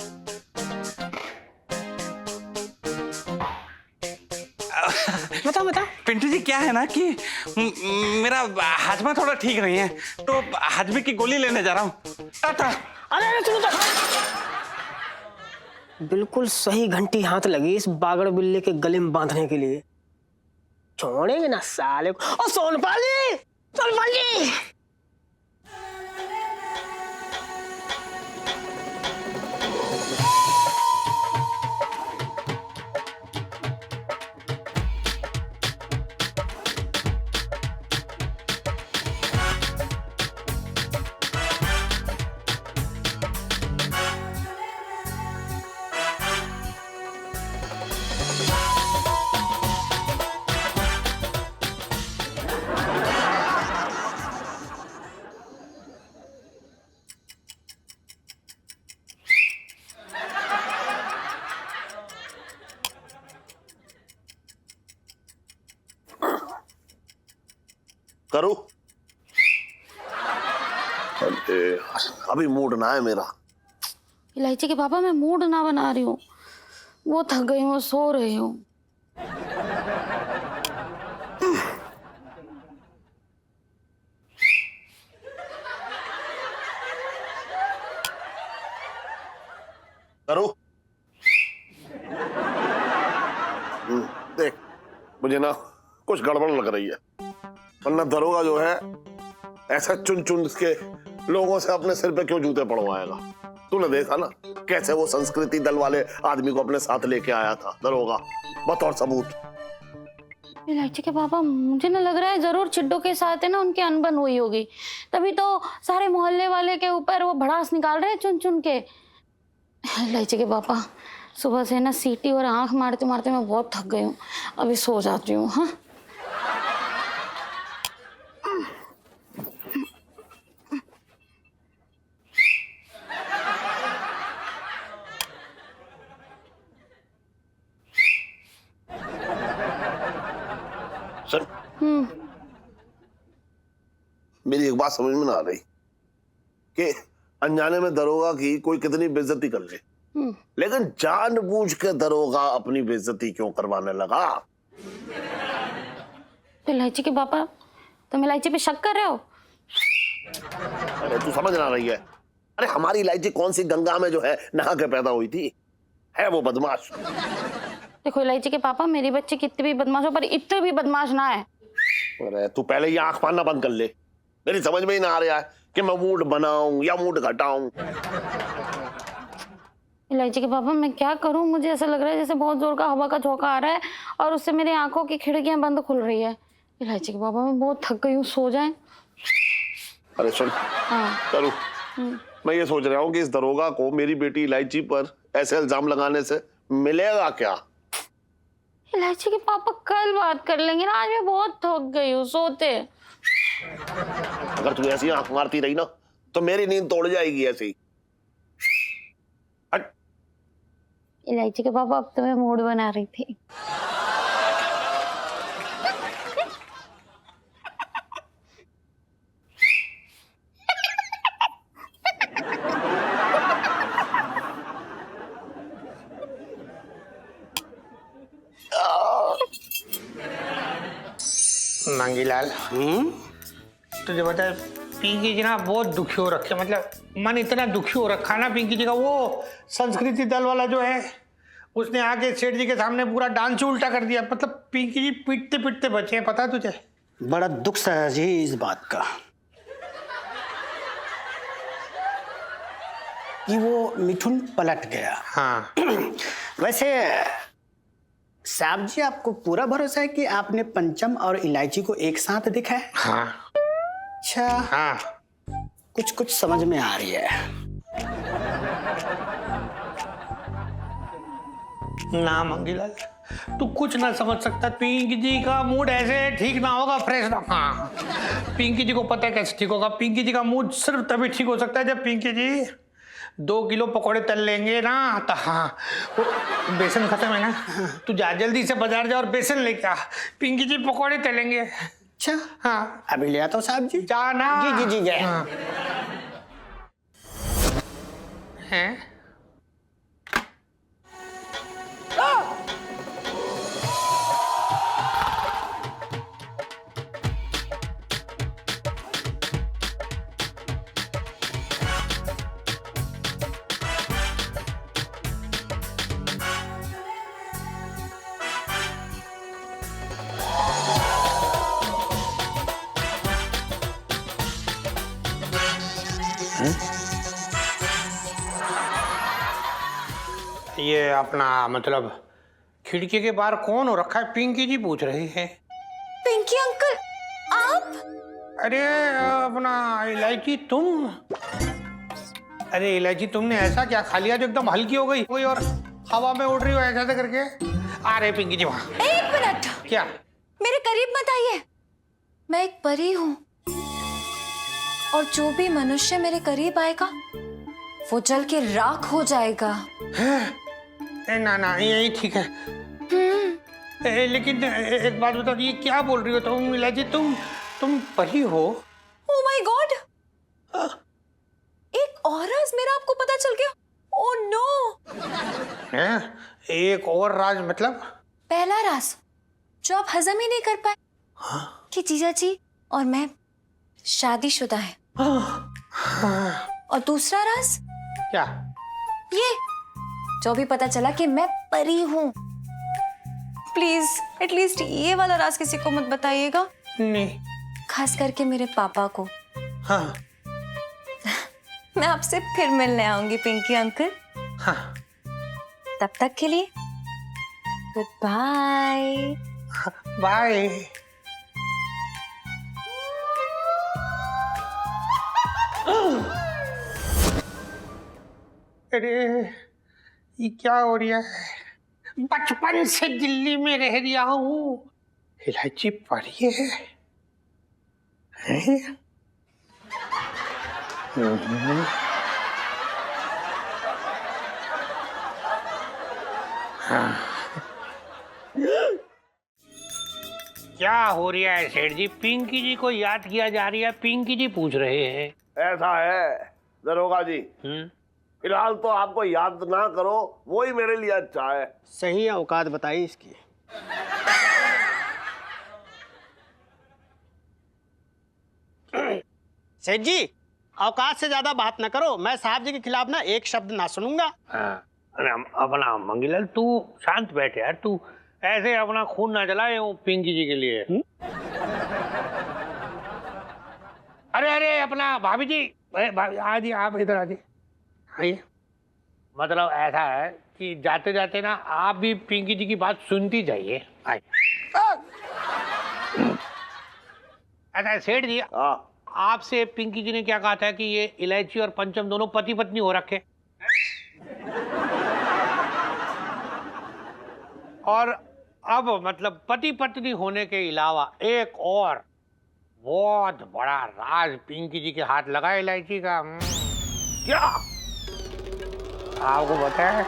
बताओ। पिंटू जी, क्या है ना कि मेरा हाजमा थोड़ा ठीक नहीं है, तो हाजमे की गोली लेने जा रहा हूँ। अरे सुनो, बिल्कुल सही घंटी हाथ लगी इस बागड़ बिल्ले के गले में बांधने के लिए। छोड़ेंगे ना साले को। ओ सोनपाल जी। करूं? अरे अभी मूड ना है मेरा। इलायची के पापा मैं मूड ना बना रही हूँ, वो थक गई हूँ, सो रही हूँ। करूं? देख मुझे ना कुछ गड़बड़ लग रही है, वरना दरोगा जो है ऐसा चुन चुन के लोगों से अपने सिर पे क्यों जूते पड़वाएगा। तूने देखा ना कैसे वो संस्कृति दल वाले आदमी को अपने साथ लेके आया था दरोगा, बतौर सबूत। इलायची के पापा मुझे ना लग रहा है जरूर चिड्डो के साथ है ना उनकी अनबन हुई होगी, तभी तो सारे मोहल्ले वाले के ऊपर वो भड़ास निकाल रहे हैं चुन चुन के। इलायची के पापा सुबह से ना सीटी और आंख मारते मारते मैं बहुत थक गई हूँ, अभी सो जाती हूँ। हाँ सर मेरी एक बात समझ में ना आ रही कि अनजाने में दरोगा की कोई कितनी बेइज्जती कर ले, लेकिन जानबूझ के दरोगा अपनी बेइज्जती क्यों करवाने लगा? तो इलायची के पापा तुम इलायची पे शक कर रहे हो? अरे तू समझ ना रही है? अरे हमारी इलायची कौन सी गंगा में जो है नहा के पैदा हुई थी? है वो बदमाश। देखो इलायची के पापा मेरी बच्ची कितनी भी बदमाश हो पर इतने भी बदमाश ना है। अरे तू पहले ये आंख मारना बंद कर ले, मेरी समझ में ही ना आ रहा है कि मैं मूड बनाऊं या मूड घटाऊं। इलायची के पापा मैं क्या करूं, मुझे ऐसा लग रहा है जैसे बहुत जोर का हवा का झोंका आ रहा है और उससे मेरी आंखों की खिड़कियां बंद खुल रही है। इलायची के पापा मैं बहुत थक गई हूँ, सो जाएं। अरे सुन करूं, मैं ये सोच रहा हूँ कि इस दरोगा को मेरी बेटी इलायची पर ऐसे इल्जाम लगाने से मिलेगा क्या? इलायची के पापा कल बात कर लेंगे ना, आज मैं बहुत थक गई हूँ, सोते। अगर तू ऐसी आंख मारती रही ना तो मेरी नींद तोड़ जाएगी ऐसी। इलायची के पापा अब तो मैं मूड बना रही थी। मांगीलाल तुझे पता है पिंकी जी ना बहुत दुखी हो रखे, मतलब मन इतना दुखी हो रखा ना पिंकी जी का। वो संस्कृति दल वाला जो है उसने आके सेठ जी के सामने पूरा डांस उल्टा कर दिया, मतलब पिंकी जी पीटते पीटते बचे हैं, पता है तुझे? बड़ा दुख सा जी इस बात का कि वो मिठुन पलट गया। हाँ वैसे साहब जी आपको पूरा भरोसा है कि आपने पंचम और इलायची को एक साथ देखा है? हाँ अच्छा हाँ कुछ कुछ समझ में आ रही है। ना मंगीलाल तू कुछ ना समझ सकता, पिंकी जी का मूड ऐसे ठीक ना होगा, फ्रेश ना। हाँ पिंकी जी को पता है कैसे ठीक होगा, पिंकी जी का मूड सिर्फ तभी ठीक हो सकता है जब पिंकी जी 2 किलो पकौड़े तल लेंगे ना। तो हाँ वो बेसन खत्म है ना, तू जा जल्दी से बाजार जा और बेसन लेके आ, पिंकी जी पकौड़े तलेंगे। अच्छा हाँ अभी ले आता हूँ साहब जी। जाना। जी जी जी जय। हाँ। हैं? ये अपना मतलब खिड़की के बाहर कौन हो रखा है? पिंकी जी पूछ रही है। पिंकी अंकल आप? अरे अपना इलायची तुम? अरे इलायची तुमने ऐसा क्या खा लिया जो एकदम हल्की हो गई कोई और हवा में उड़ रही हो ऐसा करके? आ रहे पिंकी जी वहां। 1 मिनट क्या? मेरे करीब मत आइए, मैं एक परी हूँ और जो भी मनुष्य मेरे करीब आएगा वो जल के राख हो जाएगा। ना ना यही ठीक है। लेकिन एक बात बता, ये क्या बोल रही हो तुम इलायची? तुम परी हो? ओ माय गॉड, एक और राज मेरा आपको पता चल गया। Oh no. हैं? एक और राज मतलब? पहला राज जो आप हजम ही नहीं कर पाए कि जीजा जी और मैं शादीशुदा है। और दूसरा राज क्या? ये जो भी पता चला कि मैं परी हूं। प्लीज एटलीस्ट ये वाला राज किसी को मत बताइएगा, नहीं। खास करके मेरे पापा को। हाँ मैं आपसे फिर मिलने आऊंगी पिंकी अंकल। हाँ। तब तक के लिए गुड बाय। बाय। अरे ये क्या हो रहा है? बचपन से दिल्ली में रह रहा हूँ, इलायची पड़ी है? हैं? हाँ। क्या हो रहा है सेठ जी? पिंकी जी को याद किया जा रही है, पिंकी जी पूछ रहे हैं। ऐसा है दरोगा जी, फिलहाल तो आपको याद ना करो, वो ही मेरे लिए अच्छा है। सही औकात बताई इसकी। सेठ जी, औकात से ज्यादा बात ना करो, मैं साहब जी के खिलाफ ना एक शब्द ना सुनूंगा। हाँ, अरे अपना मंगीलाल तू शांत बैठ यार, तू ऐसे अपना खून ना जलाए वो पिंकी जी के लिए। अरे अरे अपना भाभी जी, आज आप इधर आ जाइए। मतलब ऐसा है कि जाते जाते ना आप भी पिंकी जी की बात सुनती जाइए। ऐसा है सेठ जी, आपसे पिंकी जी ने क्या कहा था कि ये इलायची और पंचम दोनों पति पत्नी हो रखे, और अब मतलब पति पत्नी होने के अलावा एक और बहुत बड़ा राज पिंकी जी के हाथ लगा इलायची का। क्या आपको पता है?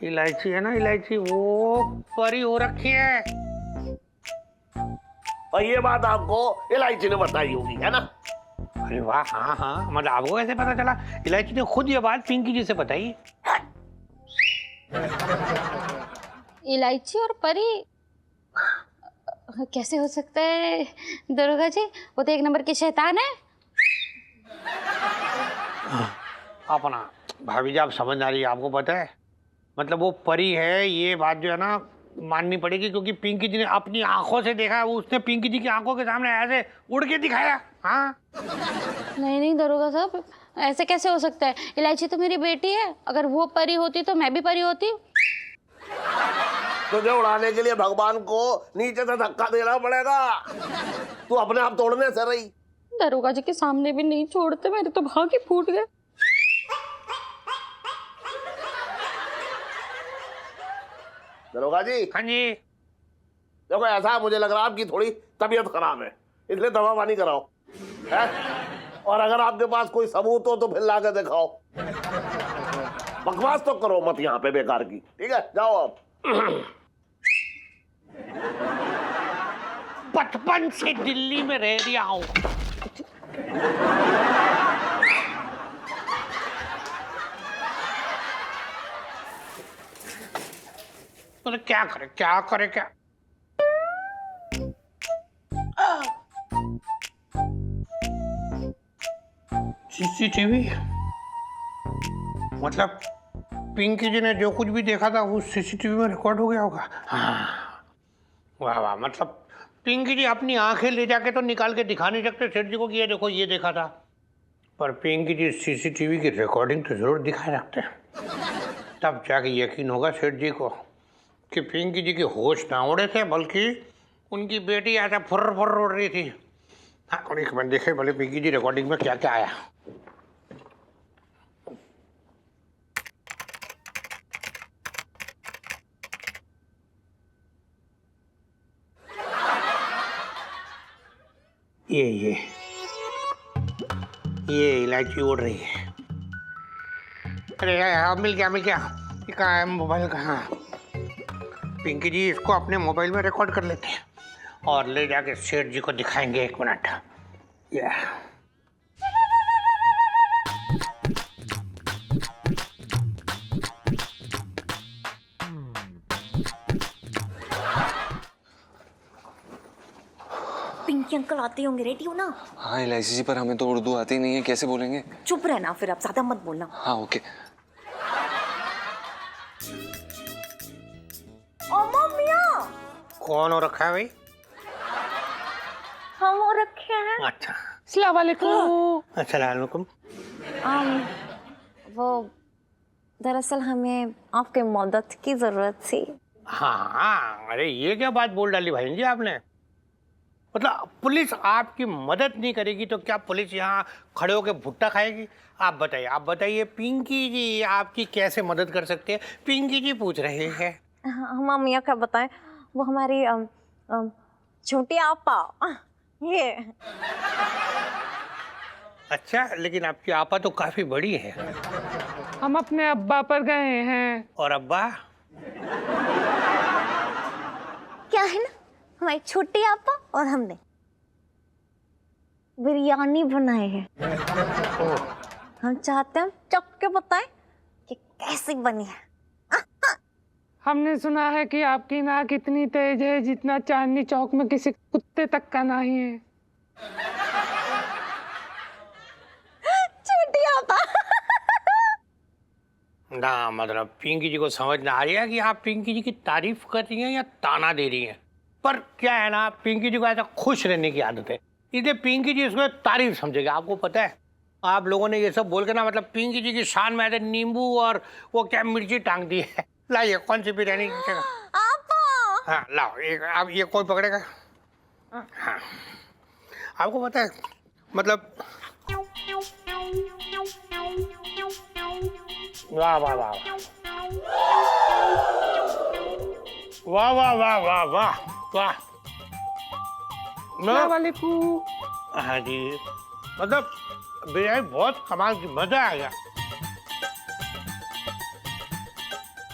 इलायची है ना, इलायची वो परी हो रखी है। और ये बात आपको इलायची ने बताई होगी, है ना? अरे वाह, हाँ हाँ, मतलब आपको कैसे पता चला? इलायची ने खुद ये बात पिंकी जी से बताई। इलायची और परी कैसे हो सकता है दरोगा जी? वो तो एक नंबर की शैतान है। अपना भाभी जी आप समझ आ रही है, आपको पता है मतलब वो परी है, ये बात जो है ना माननी पड़ेगी, क्योंकि पिंकी जी ने अपनी आंखों से देखा, उसने पिंकी जी की आंखों के सामने ऐसे उड़ के दिखाया। हाँ नहीं नहीं दरोगा साहब, ऐसे कैसे हो सकता है? इलायची तो मेरी बेटी है, अगर वो परी होती तो मैं भी परी होती। तुझे उड़ाने के लिए भगवान को नीचे से धक्का देना पड़ेगा, तू अपने आप तोड़ने से रही। दरोगा जी के सामने भी नहीं छोड़ते, मेरे तो भाग ही फूट गए। दरोगा जी। हाँ जी। देखो ऐसा मुझे लग रहा है आपकी थोड़ी तबीयत खराब है, इसलिए दवा पानी कराओ, है? और अगर आपके पास कोई सबूत हो तो फिर ला के दिखाओ। बकवास तो करो मत यहाँ पे बेकार की, ठीक है? जाओ आप। बचपन से दिल्ली में रह रहा हूँ, तो क्या करे क्या करे क्या? सीसीटीवी, मतलब पिंकी जी ने जो कुछ भी देखा था वो सीसीटीवी में रिकॉर्ड हो गया होगा। हाँ वाह वाह, मतलब पिंकी जी अपनी आंखें ले जाके तो निकाल के दिखा नहीं सकते सेठ जी को कि ये देखो ये देखा था, पर पिंकी जी सीसीटीवी की रिकॉर्डिंग तो जरूर दिखा सकते हैं, तब जाके यकीन होगा सेठ जी को कि पिंकी जी की होश ना उड़े थे, बल्कि उनकी बेटी ऐसा फुर्र फुर्र उड़ रही थी। हाँ, और एक मिनट देखे भले पिंकी जी रिकॉर्डिंग में क्या क्या आया। ये इलायची उड़ रही है। अरे यार मिल गया ये कहाँ है मोबाइल? कहाँ? पिंकी जी इसको अपने मोबाइल में रिकॉर्ड कर लेते हैं और ले जाके सेठ जी को दिखाएंगे। 1 मिनट। ये पिंकी अंकल आते होंगे, रेडी हो ना? हाँ इलायची जी, पर हमें तो उर्दू आती नहीं है, कैसे बोलेंगे? चुप रहना फिर, आप ज्यादा मत बोलना। हाँ ओके। कौन हो रखा है भाई? हम हो रखे हैं। अच्छा, अस्सलाम वालेकुम। अस्सलाम वालेकुम। वो दरअसल हमें आपके मदद की जरूरत थी। हाँ, अरे ये क्या बात बोल डाली भाई जी आपने? मतलब पुलिस आपकी मदद नहीं करेगी तो क्या पुलिस यहाँ खड़े होकर भुट्टा खाएगी? आप बताइए पिंकी जी आपकी कैसे मदद कर सकते हैं? पिंकी जी पूछ रहे हैं। हम अम्मिया क्या बताएं, वो हमारी छोटी आपा ये। अच्छा, लेकिन आपकी आपा तो काफी बड़ी है। हम अपने अब्बा पर गए हैं। और अब्बा? क्या है ना, हमारी छोटी आपा और हमने बिरयानी बनाई है। हम चाहते हैं चख के बताएं कि कैसी बनी है। हमने सुना है कि आपकी नाक इतनी तेज है जितना चांदनी चौक में किसी कुत्ते तक का नहीं है। छोटी आपा। ना मतलब पिंकी जी को समझ ना आ रही है कि आप पिंकी जी की तारीफ कर रही हैं या ताना दे रही हैं। पर क्या है ना, पिंकी जी को ऐसा खुश रहने की आदत है, इसलिए पिंकी जी इसमें तारीफ समझेगी। आपको पता है, आप लोगों ने ये सब बोल के ना मतलब पिंकी जी की शान में ऐसे नींबू और वो क्या मिर्ची टांग दी है। लाइए, कौन सी बिरयानी? आपा। हाँ लाओ, एक आप ये कोई पकड़ेगा? हाँ, आपको पता है मतलब वाह वाह वाह वाह वाह वाह वाह वाह वाह। हाँ जी, मतलब बिरयानी बहुत कमाल की, मजा आ गया।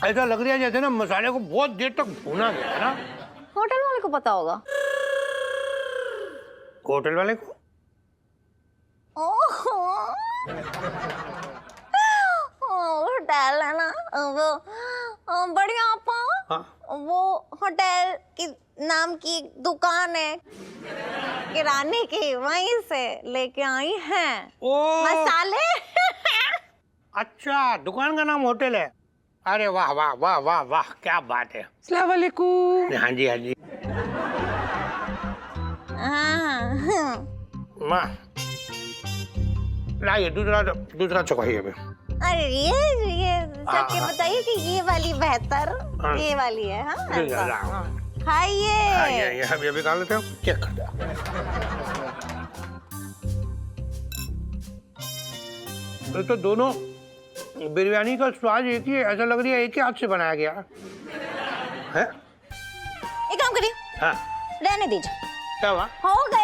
ऐसा लग रहा है जैसे ना मसाले को बहुत देर तक भूना गया है ना। होटल वाले को पता होगा। होटल वाले को? होटल है ना वो बढ़िया आपा। हाँ? वो होटल की नाम की दुकान है किराने की, वहीं से लेके आई हैं ओ मसाले। अच्छा, दुकान का नाम होटल है। अरे वाह वाह वाह वाह वाह, क्या बात है। अस्सलाम वालेकुम। हाँ जी हाँ जी। माँ लाइए दूसरा चौकाइए अभी। अरे ये सबके बताइए कि ये वाली बेहतर, हाँ। ये वाली है। हाँ ठीक है, लाओ। खाइए। अभी निकाल लेते हो, चेक कर दो। ये तो दोनों बिरयानी का स्वाद एक ही है, ऐसा लग रही है एक ही हाथ से बनाया गया है। एक काम करिए, हाँ, रहने दीजिए। क्या हुआ? हो गया।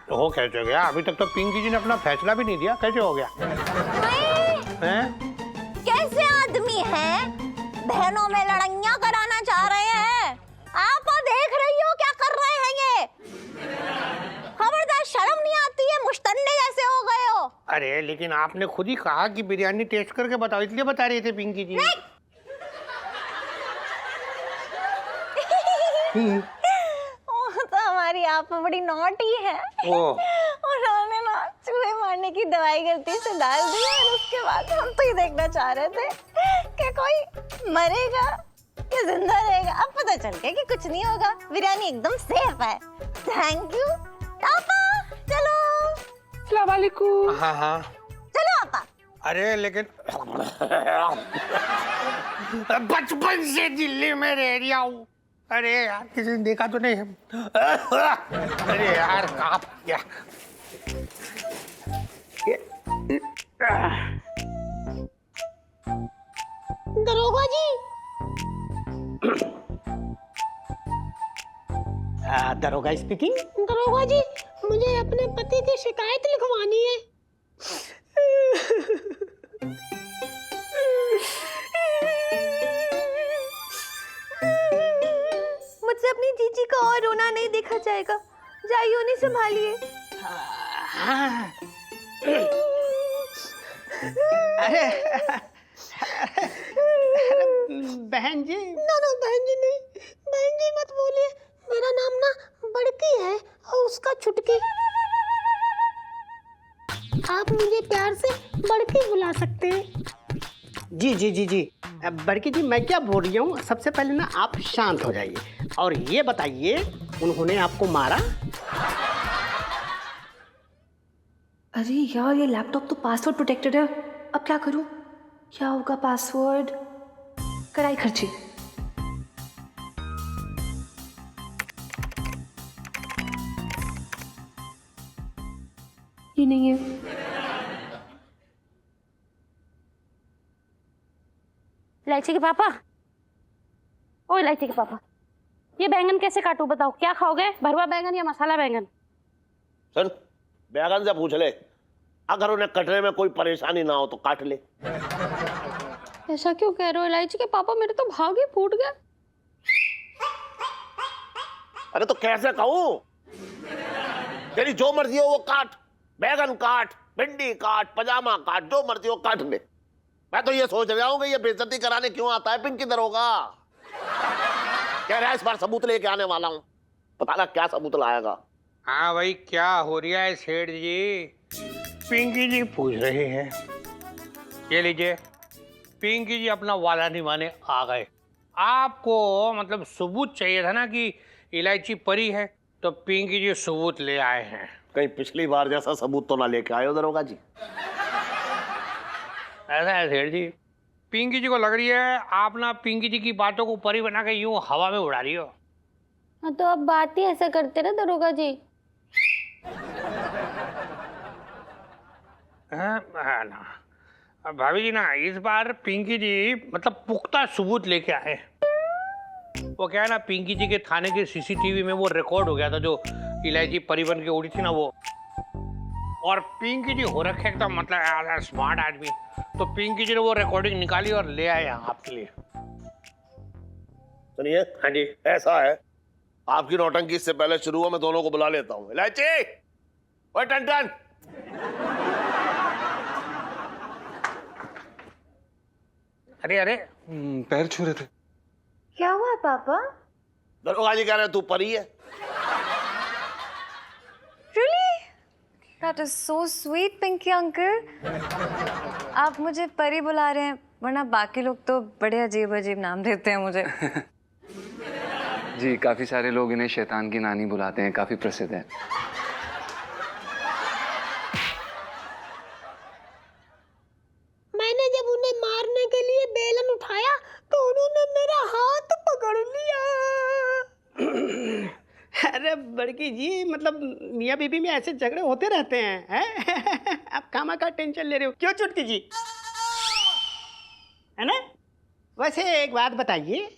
तो हो कैसे हो गया? अभी तक तो पिंकी जी ने अपना फैसला भी नहीं दिया, कैसे हो गया? हैं? कैसे आदमी है, बहनों में लड़ाइयाँ कराना चाह रहे हैं। आप देख रही हो क्या कर रहे हैं ये? खबरदार, शर्म नहीं आती है, मुश्तन्ने जैसे हो गए हो। अरे लेकिन आपने खुद ही कहा कि बिरयानी टेस्ट करके बताओ, इसलिए बता रही थी पिंकी जी। वो तो हमारी आप बड़ी नॉटी है। उन्होंने ना चूहे मारने की दवाई गलती से डाल दी और उसके बाद हम तो ये देखना चाह रहे थे कि कोई मरेगा या जिंदा रहेगा। अब पता चल गया कि कुछ नहीं होगा, बिरयानी एकदम सेफ है। थैंक यू पापा। चलो। अस्सलाम वालेकुम। हाँ हाँ चलो पापा। अरे लेकिन बचपन से दिल्ली में रह रहा हूँ। अरे यार किसी ने देखा तो नहीं? अरे यार कहाँ गया? दरोगा जी। दरोगा स्पीकिंग। दरोगा जी, मुझे अपने पति की शिकायत लिखवानी है। मुझसे अपनी जीजी का और रोना नहीं जाएगा। जाइए, उन्हें संभालिए। हाँ। अरे बहन जी। ना ना बहन जी नहीं, बहन जी मत बोलिए। मेरा नाम ना बड़की है और उसका छुटकी। आप मुझे प्यार से बड़की बुला सकते हैं। जी जी जी जी, बड़की जी मैं क्या बोल रही हूँ, सबसे पहले ना आप शांत हो जाइए और ये बताइए उन्होंने आपको मारा? अरे यार, ये लैपटॉप तो पासवर्ड प्रोटेक्टेड है। अब क्या करूं? क्या होगा पासवर्ड? कराई खर्ची। ये नहीं है। इलायची के पापा, ओ इलायची के पापा, ये बैंगन कैसे काटूं बताओ? क्या खाओगे, भरवा बैंगन या मसाला बैंगन? सुन, बैगन से पूछ ले, अगर उन्हें कटने में कोई परेशानी ना हो तो काट ले। ऐसा क्यों कह रहे हो इलायची के पापा? मेरे तो भाग ही फूट गए। अरे तो कैसे कहूँ? तेरी जो मर्जी हो वो काट, बैगन काट, भिंडी काट, पजामा काट, जो मर्जी हो काट ले। मैं तो ये सोच रहा हूँ कि ये बेइज्जती कराने क्यों आता है पिंकी दरोगा। कह रहा है इस बार सबूत लेके आने वाला हूँ, पता ना क्या सबूत लाएगा। हाँ भाई, क्या हो रहा है सेठ जी? पिंकी जी पूछ रहे हैं। ये लीजिए, पिंकी जी अपना वाला निभाने आ गए। आपको मतलब सबूत चाहिए था ना कि इलायची परी है, तो पिंकी जी सबूत ले आए हैं। कहीं पिछली बार जैसा सबूत तो ना लेके आए हो दरोगा जी। ऐसा है सेठ जी, पिंकी जी को लग रही है आप ना पिंकी जी की बातों को परी बना के यूं हवा में उड़ा रही हो। हाँ तो अब बात ही ऐसा करते ना दरोगा जी। हाँ ना, अब भाभी जी ना इस बार पिंकी जी मतलब पुख्ता सबूत लेके आए। वो क्या है ना, पिंकी जी के थाने के सीसीटीवी में वो रिकॉर्ड हो गया था जो इलायची परी बन के उड़ी थी ना वो। और पिंकी जी हो रखे एकदम मतलब स्मार्ट आदमी, तो पिंकी जी ने वो रिकॉर्डिंग निकाली और ले आए आपके लिए। सुनिए, हाँ जी। ऐसा है, आपकी नौटंकी इससे पहले शुरू हो, मैं दोनों को बुला लेता हूँ। इलायची, ओए टन। अरे अरे, पैर छू रहे थे। क्या हुआ पापा? दरोगा जी कह रहे हैं तू परी है। Really? That is so sweet, Pinky uncle. आप मुझे परी बुला रहे हैं, वरना बाकी लोग तो बड़े अजीब अजीब नाम देते हैं मुझे। जी, काफी सारे लोग इन्हें शैतान की नानी बुलाते हैं, काफी प्रसिद्ध है। मैंने जब उन्हें मारने के लिए बेलन उठाया तो उन्होंने मेरा हाथ पकड़ लिया। अरे बड़की जी, मतलब मियाँ बीबी में ऐसे झगड़े होते रहते हैं। आप खामा का टेंशन ले रहे हो क्यों चुटकी जी, है ना? वैसे एक बात बताइए,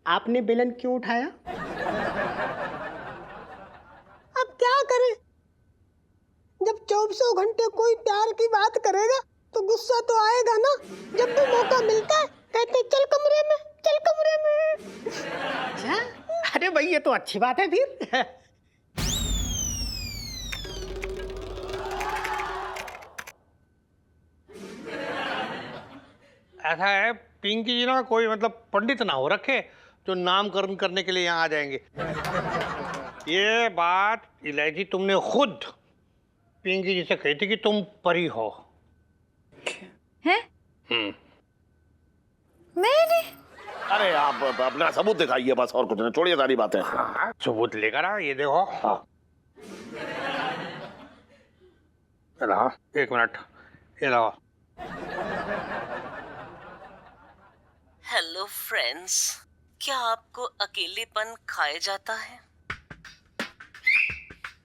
आपने बेलन क्यों उठाया? अब क्या करें, जब 24 घंटे कोई प्यार की बात करेगा तो गुस्सा तो आएगा ना। जब भी मौका मिलता है कहते चल कमरे में, चल कमरे में। अच्छा, अरे भाई ये तो अच्छी बात है फिर। ऐसा है, पिंकी जी ना कोई मतलब पंडित ना हो रखे जो नामकरण करने के लिए यहाँ आ जाएंगे। ये बात इलायची तुमने खुद पिंकी जी से कही थी कि तुम परी हो। हैं? मैंने? अरे आप अपना सबूत दिखाइए बस, और कुछ नहीं, छोड़िए सारी बातें। हाँ, सबूत लेकर आ, ये देखो। हाँ, रहा, एक मिनट, ये रहा। हेलो फ्रेंड्स, क्या आपको अकेलेपन खाया जाता है?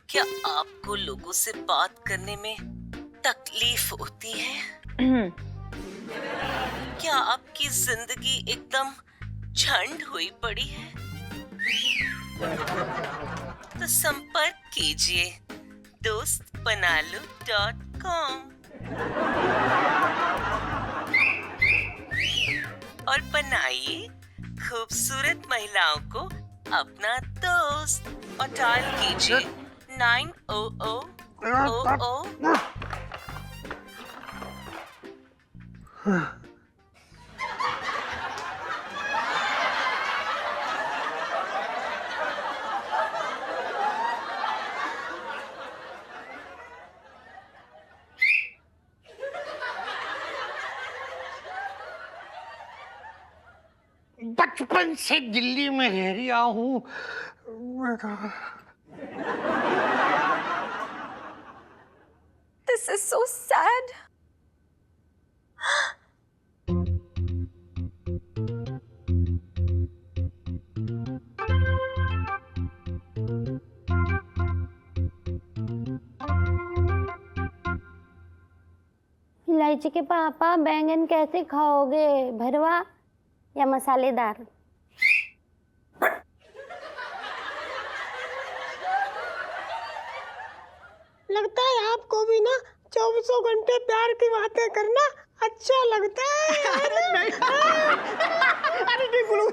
क्या आपको लोगों से बात करने में तकलीफ होती है? क्या आपकी जिंदगी एकदम झंड हुई पड़ी है? तो संपर्क कीजिए dostpanalu.com और बनाइए खूबसूरत महिलाओं को अपना दोस्त। और डायल कीजिए 90000। बचपन से दिल्ली में रह रहा हूँ This is so sad. इलायची के पापा बैंगन कैसे खाओगे, भरवा या मसालेदार? लगता है आपको भी ना 24 घंटे प्यार की बातें करना अच्छा लगता है। अरे नहीं, अरे नहीं गुरु,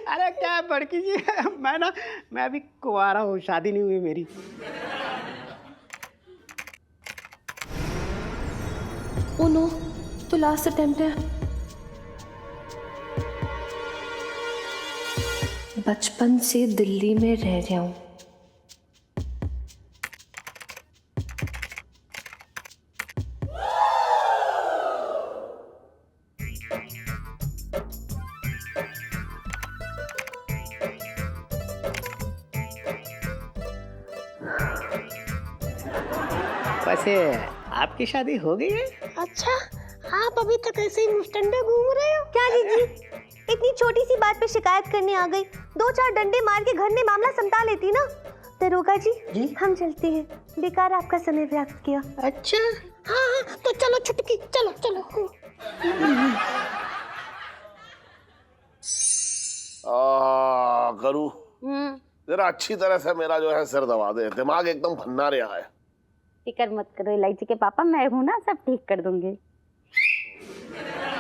अरे क्या है बड़की जी, मैं अभी कुंवारा हूँ, शादी नहीं हुई मेरी। Oh no, तो लास्ट अटेम्प्ट है। बचपन से दिल्ली में रह रहा हूँ। वैसे आपकी शादी हो गई है? अच्छा, आप अभी तक ऐसे ही मुस्टंडे घूम रहे हो? क्या जीजी, इतनी छोटी सी बात पे शिकायत करने आ गई? 2-4 डंडे मार के घर में मामला समझा लेती ना। दरोगा जी, हम चलते हैं, बेकार आपका समय व्यर्थ किया। अच्छा, हाँ, तो चलो छुटकी, चलो चलो। करूँ जरा अच्छी तरह से मेरा जो है सिर दबा दे, दिमाग एकदम भन्ना रहा है। फिक्र मत करो इलायची के पापा, मैं हूँ ना, सब ठीक कर दूंगी।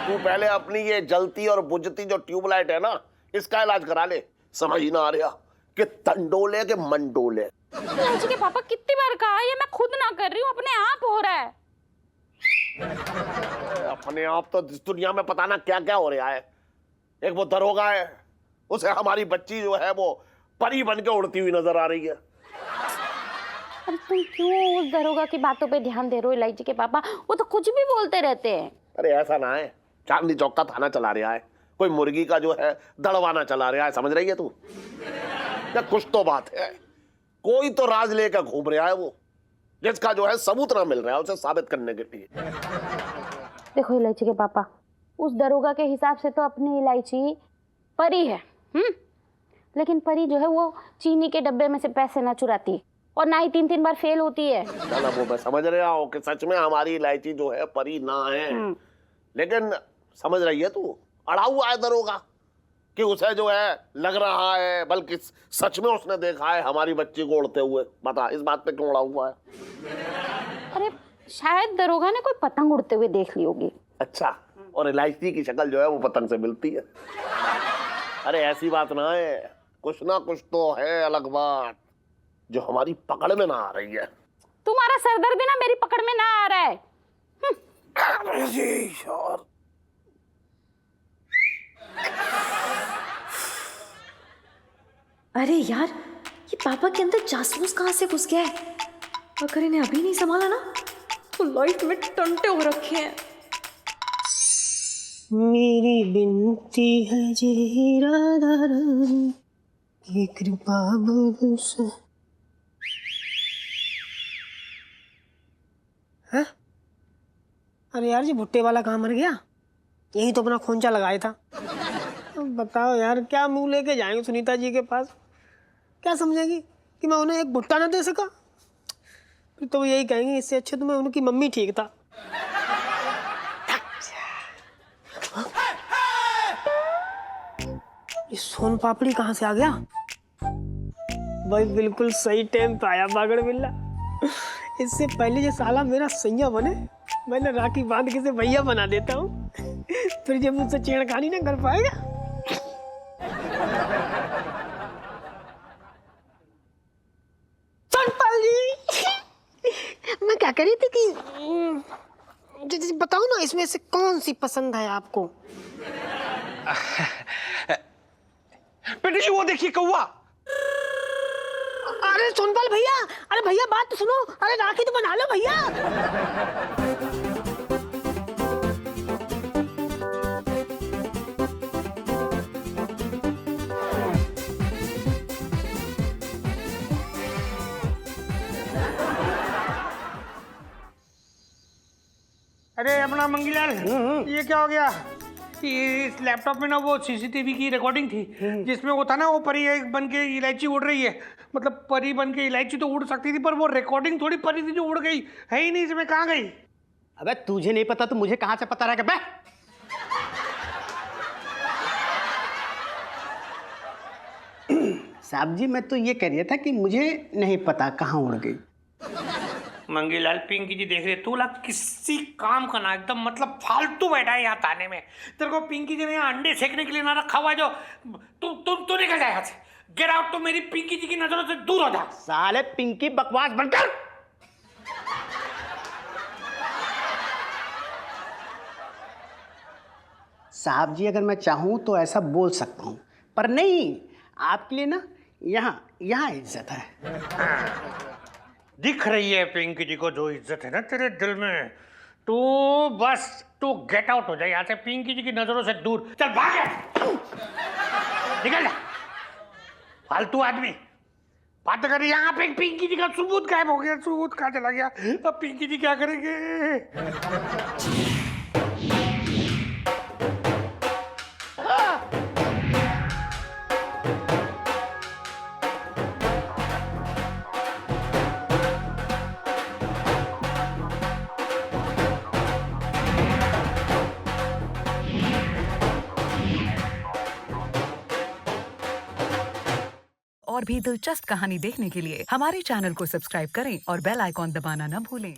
तू पहले अपनी ये जलती और बुझती जो ट्यूबलाइट है ना, इसका इलाज करा ले। समझ ही ना आ रहा कि तंडोले के मंडोले। इलायची के पापा कितनी बार कहा, ये मैं खुद ना कर रही हूँ, अपने आप हो रहा है। अपने आप तो इस दुनिया में पता ना क्या क्या हो रहा है। एक वो दरोगा है, उसे हमारी बच्ची जो है वो परी बन के उड़ती हुई नजर आ रही है। अरे तुम क्यों उस दरोगा की बातों पे ध्यान दे रहे हो इलायची के पापा? वो तो कुछ भी बोलते रहते हैं। अरे ऐसा ना है, चांदनी चौक का थाना चला रहा है, कोई मुर्गी का जो है दड़वाना चला रहा है, समझ रही है तू? या कुछ तो बात है, कोई तो राज लेकर घूम रहा है वो, जिसका जो है सबूत ना मिल रहा है उसे साबित करने के लिए। देखो इलायची के पापा, उस दरोगा के हिसाब से तो अपनी इलायची परी है, लेकिन परी जो है वो चीनी के डब्बे में से पैसे ना चुराती और ना ही 3-3 बार फेल होती है। ना वो मैं समझ रहा हूँ कि सच में हमारी इलायची जो है परी ना है, लेकिन समझ रही है तू, अड़ा हुआ है दरोगा कि उसे जो है लग रहा है, बल्कि सच में उसने देखा है हमारी बच्ची को उड़ते हुए। बता इस बात पे क्यों अड़ा हुआ है? अरे शायद दरोगा ने कोई पतंग उड़ते हुए देख ली होगी। अच्छा, और इलायची की शक्ल जो है वो पतंग से मिलती है। अरे ऐसी बात ना है, कुछ ना कुछ तो है अलग बात जो हमारी पकड़ में ना आ रही है। तुम्हारा सरदर्द भी ना मेरी पकड़ में ना आ रहा है। अरे यार, ये पापा के अंदर जासूस कहाँ से घुस गया है? अगर इन्हें अभी नहीं संभाला ना तो लाइफ में टंटे हो रखे हैं। मेरी बिनती है जी राधा रानी की कृपा बरसे। हैं? अरे यार, ये भुट्टे वाला कहाँ मर गया? यही तो अपना खोंचा लगाया था। अब बताओ यार, क्या मुंह लेके जाएंगे सुनीता जी के पास? क्या समझेगी कि मैं उन्हें एक भुट्टा ना दे सका? फिर तो वो यही कहेंगे इससे अच्छे तो मैं उनकी मम्मी ठीक था। ये सोन पापड़ी कहाँ से आ गया? भाई बिल्कुल सही टाइम पे आया बागड़ बिल्ला। इससे पहले ये साला मेरा सैया बने, मैंने राखी बांध के इसे भैया बना देता हूँ। फिर जब मुझसे छेड़खानी ना कर पाएगा। कह रही थी कि जी जी बताओ ना, इसमें से कौन सी पसंद है आपको? बेटी जी वो देखिए कौवा। अरे सोनपाल भैया, अरे भैया बात तो सुनो, अरे राखी तो बना लो भैया। अरे अपना मंगीलाल, ये क्या हो गया? ये इस लैपटॉप में ना वो सीसीटीवी की रिकॉर्डिंग थी जिसमें वो था ना, वो परी एक बन के इलायची उड़ रही है। मतलब परी बन के इलायची तो उड़ सकती थी, पर वो रिकॉर्डिंग थोड़ी परी थी जो उड़ गई। है ही नहीं इसमें, कहाँ गई? अबे तुझे नहीं पता तो मुझे कहाँ से पता रहेगा बे? साहब जी मैं तो ये कह रहा था कि मुझे नहीं पता कहाँ उड़ गई। मंगीलाल, पिंकी जी देख रहे, तू लग किसी काम का ना, एकदम मतलब फालतू बैठा है यहाँ ताने में। तेरे को पिंकी जी ने यहाँ अंडे सेकने के लिए ना रखा हुआ है जो। तू निकल जाए यहाँ से, गेट आउट। तो मेरी पिंकी जी की नजरों से दूर हो जा। साले पिंकी बकवास बनकर। साहब जी अगर मैं चाहूं तो ऐसा बोल सकता हूं, पर नहीं, आपके लिए ना यहाँ यहाँ इज्जत है। दिख रही है पिंकी जी को जो इज्जत है ना तेरे दिल में। तू बस तू गेट आउट हो जाए यहाँ से, पिंकी जी की नजरों से दूर चल, भाग निकल जा। फालतू आदमी बात कर। यहाँ पे पिंकी जी का सबूत गायब हो गया। सबूत कहाँ चला गया? अब पिंकी जी क्या करेंगे? और भी दिलचस्प कहानी देखने के लिए हमारे चैनल को सब्सक्राइब करें और बेल आइकॉन दबाना न भूलें।